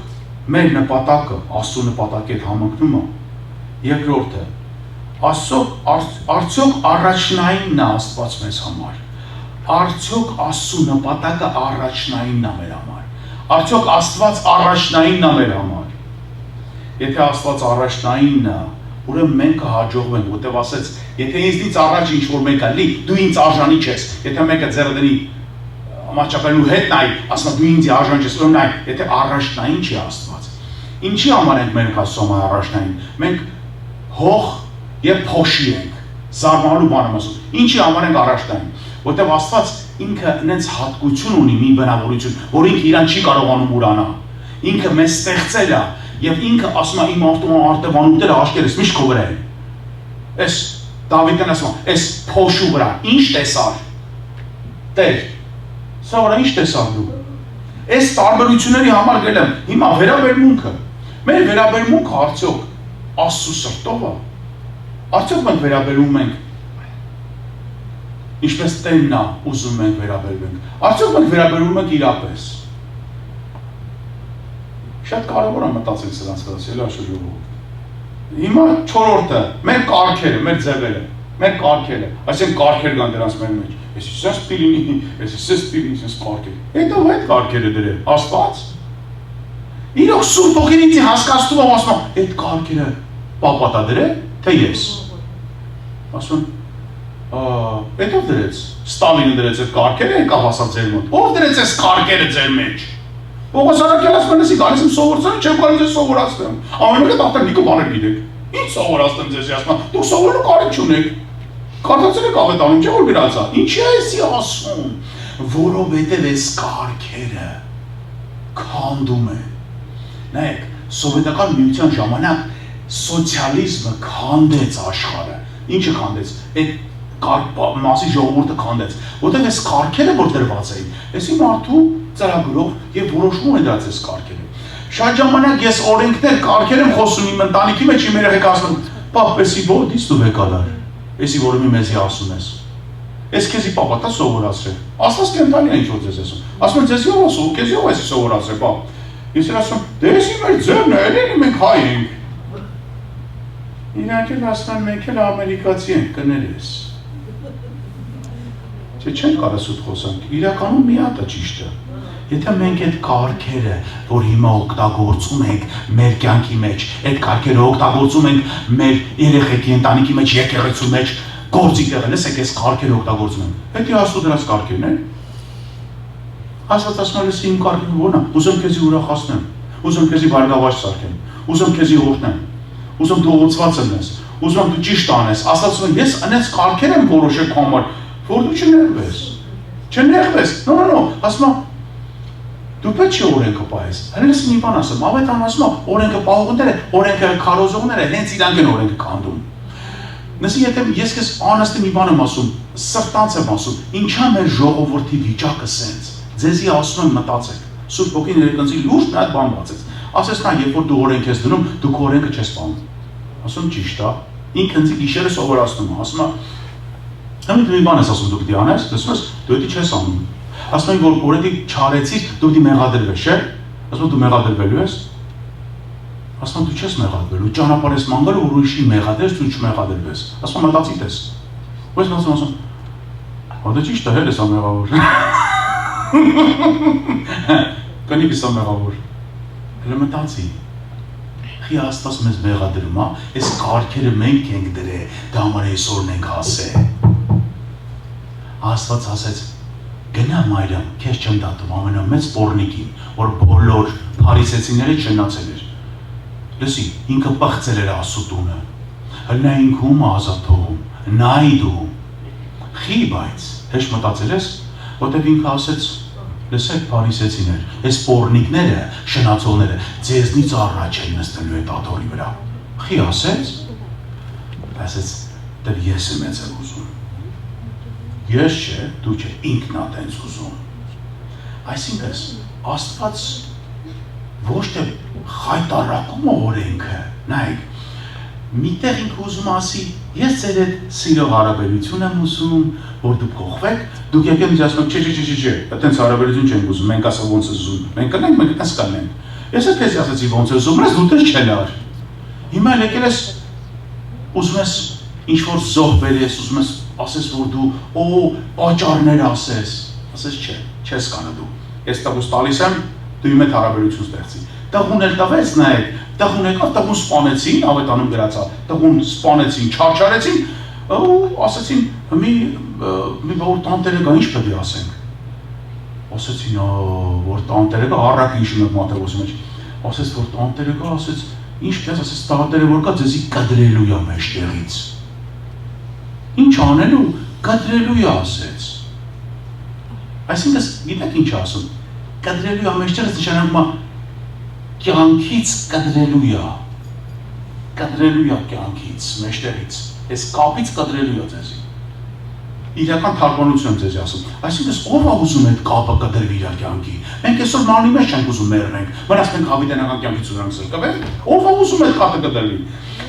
B: մեր նպատակը Աստծո նպատակի հետ համընկնում է։ Երկրորդը, արդյոք առաջնայինն է Աստված մեզ համար։ Արդյոք Աստծո նպատակը առաջնայինն է մեր համար։ Արդյոք Աստված առաջնայինն է մեր համար։ Եթե Աստված առաջնայինն է, ուրեմն մենք կհաջողվենք, որտեղ ասեց, եթե ինձնից առաջ ինչ որ մեկը լի, դու ինձ արժանի չես։ Եթե մեկը ձեռը դնի ամաչակալու հետ նայ, ասում դու ինձ արժան չես, ուրեմն նայ, եթե առաջնային չի Աստված։ Ինչի համար ենք մենք ասում առաջնային։ Մենք հող եւ փոշի ենք։ Զարմանալու բան եմ ասում։ Ինչի համար ենք առաջնային։ Որտեղ Աստված ինքը այնց հատկություն ունի մի բնավորություն, որ ինքը իրան չի կարողանում ուրանալ։ Ինքը մեզ ստեղծել է եւ ինքը ասում է իմ արտևանունները աշկերես միշտ քո վրա են։ Էս Դավիթն ասում է, էս փոշու վրա ինչ տեսար։ Տեր, սա վրա ինչ տեսար դու։ Էս տարբերությունների համար գել եմ, հիմա վերաբերմունքը։ Մեր վերաբերմունքը արդյոք Աստծո սրտով է։ Արդյոք մենք վերաբերում ենք ինչպես Տերն է ուզում ենք վերաբերվենք։ Արդյոք մենք վերաբերում ենք իրապես։ Շատ կարևոր է մտածել սրանց վրա, Սելասու ժողովուրդ։ Հիմա չորրորդը, մեր կարգերը, մեր ձևերը, մեր կարգերը, այսինքն կարգեր կան դրանց մեր մեջ։ Ես սենց պիլինի, ես սենց պիլինի, սենց կարգեր։ Հետո այդ կարգերը դրել, Աստված։ Իրոք Սուրբ Հոգին ինձ հասկացնում եմ, ասում եմ, այդ կարգերը պապատա դրել, թե ես։ Ասում այդ ով դրեց։ Ստալինը դրեց այդ կարգերը, եկավ ասա ձեր մոտ։ Ով դրեց այս կարգերը ձեր մեջ։ Պողոս Արաքելը ասում է, գալիս եմ սովորացնել, չեմ կարող ձեզ սովորացնեմ։ Ամեն մեկը տաղտանիկը բաներ գիտեք։ Ինչ սովորացնեմ ձեզ, ասում, դուք սովորելու կարիք չունեք։ Կարդացել եք աղետանում, չէ՞ որ գրած է։ Ինչի է էսի ասում, որովհետև այս կարգերը քանդում են։ Նայեք, սովետական միության ժամանակ սոցիալիզմը քանդեց աշխարհը։ Ինչը քանդեց։ Այդ մասի ժողովուրդը քանդեց, որտեղ այս կարգերը որ դրված էին, այսի մարդու ծրագրով եւ որոշվում է դարձել այս կարգերը։ Շատ ժամանակ ես օրենքներ, կարգեր եմ խոսում իմ ընտանիքի մեջ, իմ երեխեք ասում, պապ, էսի ո՞րից դու վեկալար, էսի որը մի մեզի ասում ես։ Ես քեզի պապա տա սովորացրել։ Աստված կենտանի է ինչ որ ձեզ ասում։ Ասում են ձեզ ով ասում, քեզ ով էսի սովորացրել, պապ։ Ես ասում, դե էսի մեր ձեռն է, էլի մենք հայ ենք։ Իրանք էլ ասում են մենք էլ ամերիկացի ենք, կներես։ Չեն կարող սուտ խոսանք, իրականում մի հատ է ճիշտը։ Եթե մենք այդ կարգերը, որ հիմա օգտագործում ենք մեր կյանքի մեջ, այդ կարգերը օգտագործում ենք մեր երեխեքի ընտանիքի մեջ, եկեղեցու մեջ, գործի տեղը, լսեք, այս կարգերը օգտագործում ենք։ Հետո Աստծո դրած կարգերն են։ Աստված ասում է, իմ կարգերը ո՞րն է, ուզում քեզի ուրախացնեմ, ուզում քեզի բարգավաճ սարքեմ, ուզում քեզի օրհնեմ, ուզում դու ուղղված լինես, ուզում դու ճիշտ անես։ Աստված ասում է, ես այնպես կարգեր եմ որոշել քո համար, որ դու չներվես։ Չներվես։ No, ասում է դու պետք չէ օրենքը պահես։ Հենց մի բան ասեմ, ավետան ասում է, օրենքը պահողները, օրենքը քարոզողները հենց իրանք են օրենքը քանդում։ Նսի եթե ես քեզ անաստի մի բան եմ ասում, սրտանց եմ ասում, ինչա մեր ժողովրդի վիճակը սենց։ Ձեզի ասում եմ մտածեք։ Սուրբ ոգին ներկայացի լուրջ մի հատ բան բացեց։ Ասես նա երբ որ դու օրենք ես դնում, դու քո օրենքը չես պահում։ Ասում ճիշտ է։ Ինքը ինձ գիշերը սովորացնում է, ասում է Հենց մի բան ես ասում դու պիտի անես, դասում ես դու դա չես անում։ Ասում են որ օրենքի չարեցիր, դու պիտի մեղադրվես, չէ՞։ Ասում դու մեղադրվելու ես։ Ասում դու չես մեղադրվելու, ճանապարհ ես ման գալու որ ուրիշի մեղադրես, դու չմեղադրվես։ Ասում մտածի տես։ Ո՞ս ասում։ Որտե ճիշտ է, հենց է մեղավոր։ Կանի կիսա մեղավոր։ Հələ մտածի։ Խի Աստված մեզ մեղադրում է, այս կարգերը մենք ենք դրել, դա համար այսօրն ենք հասել։ Աստված ասեց, գնա մայրը, քեզ չեմ դատում ամենամեծ պոռնիկին, որ բոլոր փարիսեցիները չնացել էր։ Լսի, ինքը պղծել էր ասուտունը, հլնա ինքում ազատ թողում, նայի դու։ Խի բայց, հեշտ մտածել ես, որտեղ ինքը ասեց, լսեք փարիսեցիներ, այս պոռնիկները, շնացողները, ձեզնից առաջ են նստելու այդ աթոռի վրա։ Խի ասեց, ասեց, դեռ ես եմ ես ուզում։ Ես չէ, դու չէ, ինքն է տենց ուզում։ Այսինքն Աստված ոչ թե խայտարակում է օրենքը, նայեք, միտեղ ինքը ուզում ասի, ես ձեր այդ սիրող հարաբերություն եմ ուզում, որ դուք փոխվեք, դուք եկեք ինձ ասում եք, չէ, այդտենց հարաբերություն չենք ուզում, մենք ասա ոնց է ուզում, մենք կնենք, մենք այդպես կանենք։ Ես էլ քեզ ասացի ոնց է ուզում, ես դու դեռ չել ար։ Հիմա եկել ես ուզում ես ինչ որ զոհ բերես, ուզում ես ասես որ դու աճարներ ասես, ասես չէ, չես կանա դու։ Ես տղուս տալիս եմ, դու իմ հետ հարաբերություն ստեղծի։ Տղուն էլ տվեց նայեք, տղուն եկավ, տղուն սպանեցին, ավետանում գրացա, տղուն սպանեցին, չարչարեցին, ու ասեցին մի որ տանտերը գա ինչ պետք է ասենք։ Ասեցին, որ տանտերը գա առակը հիշում եք Մատթեոսի մեջ։ Ասեց որ տանտերը գա, ասեց ինչ դες ասեց տանտերը որ կա ձեզի կադրելու է մեջտեղից։ Ինչ անելու, կադրելու է ասեց։ Այսինքն գիտեք ինչ ասում։ Կադրելու է մեջտեղից նշանակում է կյանքից կադրելու է։ Կադրելու է կյանքից, մեջտեղից։ Այս կապից կադրելու է ձեզի։ Իրական թարգմանություն եմ ձեզի ասում։ Այսինքն ով է ուզում այդ կապը կտրվի իր կյանքի։ Մենք այսօր նանի մեջ չենք ուզում մեռնենք, մնաց մենք հավիտենական կյանքից ուզենք զրկվել։ Ով է ուզում այդ կապը կտրվի։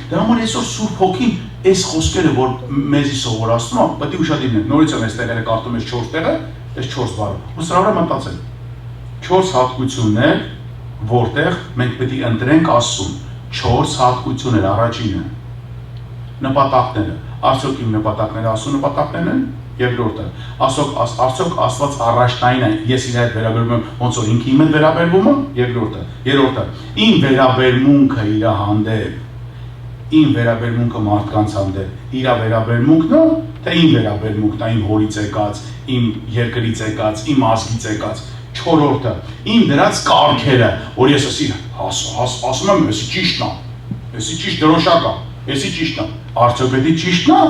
B: Դրա համար այսօր Սուրբ Հոգին այս խոսքերը որ մեզի սովորացնում է, պետք է ուշադիր լինենք։ Նորից եմ այս տեղերը կարդում ես 4 տեղը, այս 4 բառը։ Ու սրա վրա մտածել։ 4 հատկություններ, որտեղ մենք պետք է ընտրենք Աստծուն։ 4 հատկություններ, առաջինը նպատակները, արդյոք իմ նպատակները Աստծո նպատակներն են, երկրորդը, արդյոք Աստված առաջնային է, ես իր հետ վերաբերվում եմ, ոնց որ ինքը իմ հետ վերաբերվում է, երրորդը, իմ վերաբերմունքը իր հանդեպ, իմ վերաբերմունքը մարդկանց հանդեպ, իր վերաբերմունքն է, թե իմ վերաբերմունքն է, իմ հորից եկած, իմ երկրից եկած, իմ ազգից եկած, չորրորդը, իմ դրած կարգերը, որ ես ասում եմ, էսի ճիշտն է, էսի ճիշտ դրոշակ է, էսի ճիշտն է, արդյոք էդի ճիշտն է,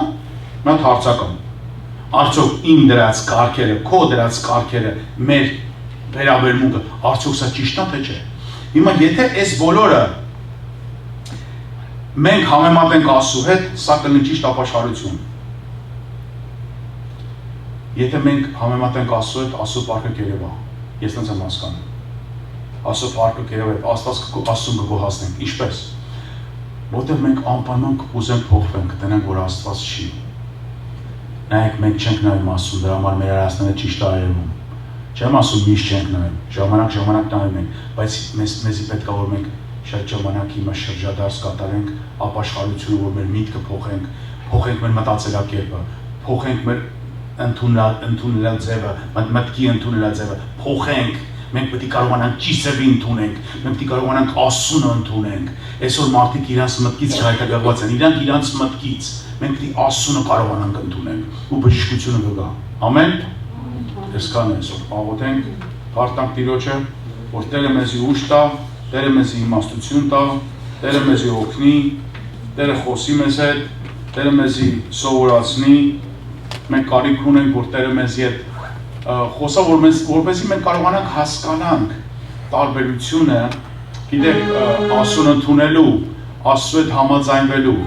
B: մատ հարցական, արդյոք իմ դրած կարգերը, քո դրած կարգերը, մեր վերաբերմունքը, արդյոք սա ճիշտն է, թե չէ, Հիմա եթե այս բոլորը մենք համեմատենք Աստծու հետ, սա կլինի ճիշտ ապաշխարություն։ Եթե մենք համեմատենք Աստծու հետ, Աստծու փառքը կերևա։ Ես ինձ եմ հասկանում։ Աստծու փառքը կերևա, Աստծուն կգոհացնենք։ Ինչպես։ Որտեղ մենք անպայման կուզենք փոխվենք, տնենք որ Աստված չի։ Նայեք, մենք չենք նայում Աստծուն, դրա համար մեր արածները ճիշտ է երևում։ Չեմ ասում միշտ չենք նայում, ժամանակ նայում ենք, բայց մեզի պետք է որ մենք շատ ժամանակ հիմա շրջադարձ կատարենք ապաշխարությունը, որ մեր միտքը փոխենք մեր մտածելակերպը, փոխենք մեր ընդունելա ձևը, մտքի ընդունելա ձևը, փոխենք, մենք պետք է կարողանանք ճիշտ ձևի ընդունենք, մենք պետք է կարողանանք Աստծուն ընդունենք։ Այսօր մարդիկ իրանց մտքից չհայտագաղված են, իրանք իրանց մտքից, մենք պետք է Աստծունը կարողանանք ընդունենք ու բժշկությունը կգա։ Ամեն։ Այսքան է այսօր աղոթենք, փառտանք Տիրոջը, որ Տերը մեզի ուժ տա, Տերը մեզի իմաստություն տա, Տերը մեզի օգնի, Տերը խոսի մեզ հետ, Տերը մեզի սովորացնի, մենք կարիք ունենք, որ Տերը մեզի հետ խոսա, որպեսզի մենք կարողանանք հասկանանք տարբերությունը, գիտեք, Աստծուն ընդունելու, Աստծու հետ համաձայնվելու,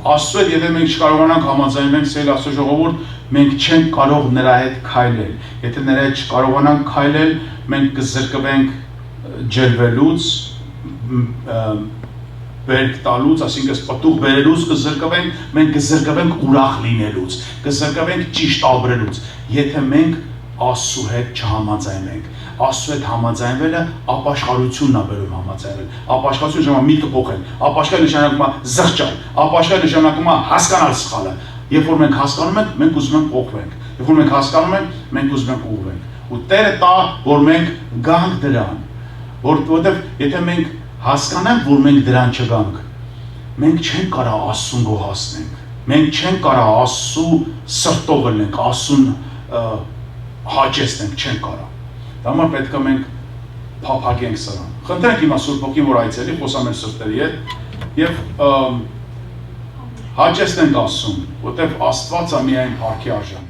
B: Աստծու հետ եթե մենք չկարողանանք համաձայնվենք, սեր Աստծո ժողովուրդ, մենք չենք կարող նրա հետ քայլել։ Եթե նրա հետ չկարողանանք քայլել, մենք կզրկվենք ջրվելուց, բերք տալուց, այսինքն պտուղ բերելուց կզրկվենք, մենք կզրկվենք ուրախ լինելուց, կզրկվենք ճիշտ ապրելուց, եթե մենք Աստծու հետ չհամաձայնենք։ Աստծու հետ համաձայնվելը ապաշխարությունն է բերում համաձայնվել։ Ապաշխարությունը նշանակում է միտքը փոխել, ապաշխարը նշանակում է զղջալ, ապաշխարը նշանակում է հասկանալ սխալը։ Երբ որ մենք հասկանում ենք, մենք ուզում ենք փոխվենք։ Երբ որ մենք հասկանում ենք, մենք ուզում ենք ուղղվենք։ Ու Տերը տա, որ մենք գանք դրան, որովհետև եթե մենք հասկանանք, որ մենք դրան չգանք, մենք չենք կարող Աստծուն գոհացնենք։ Մենք չենք կարող Աստծու սրտով լինենք, Աստծուն հաճեցնենք, չենք կարող։ Դա համար պետք է մենք փափագենք սրան։ Խնդրենք հիմա Սուրբ Հոգին, որ այցելի, խոսա մեր սրտերի հետ եւ հաճեցնենք Աստծուն, որտեղ Աստված է միայն փառքի արժան։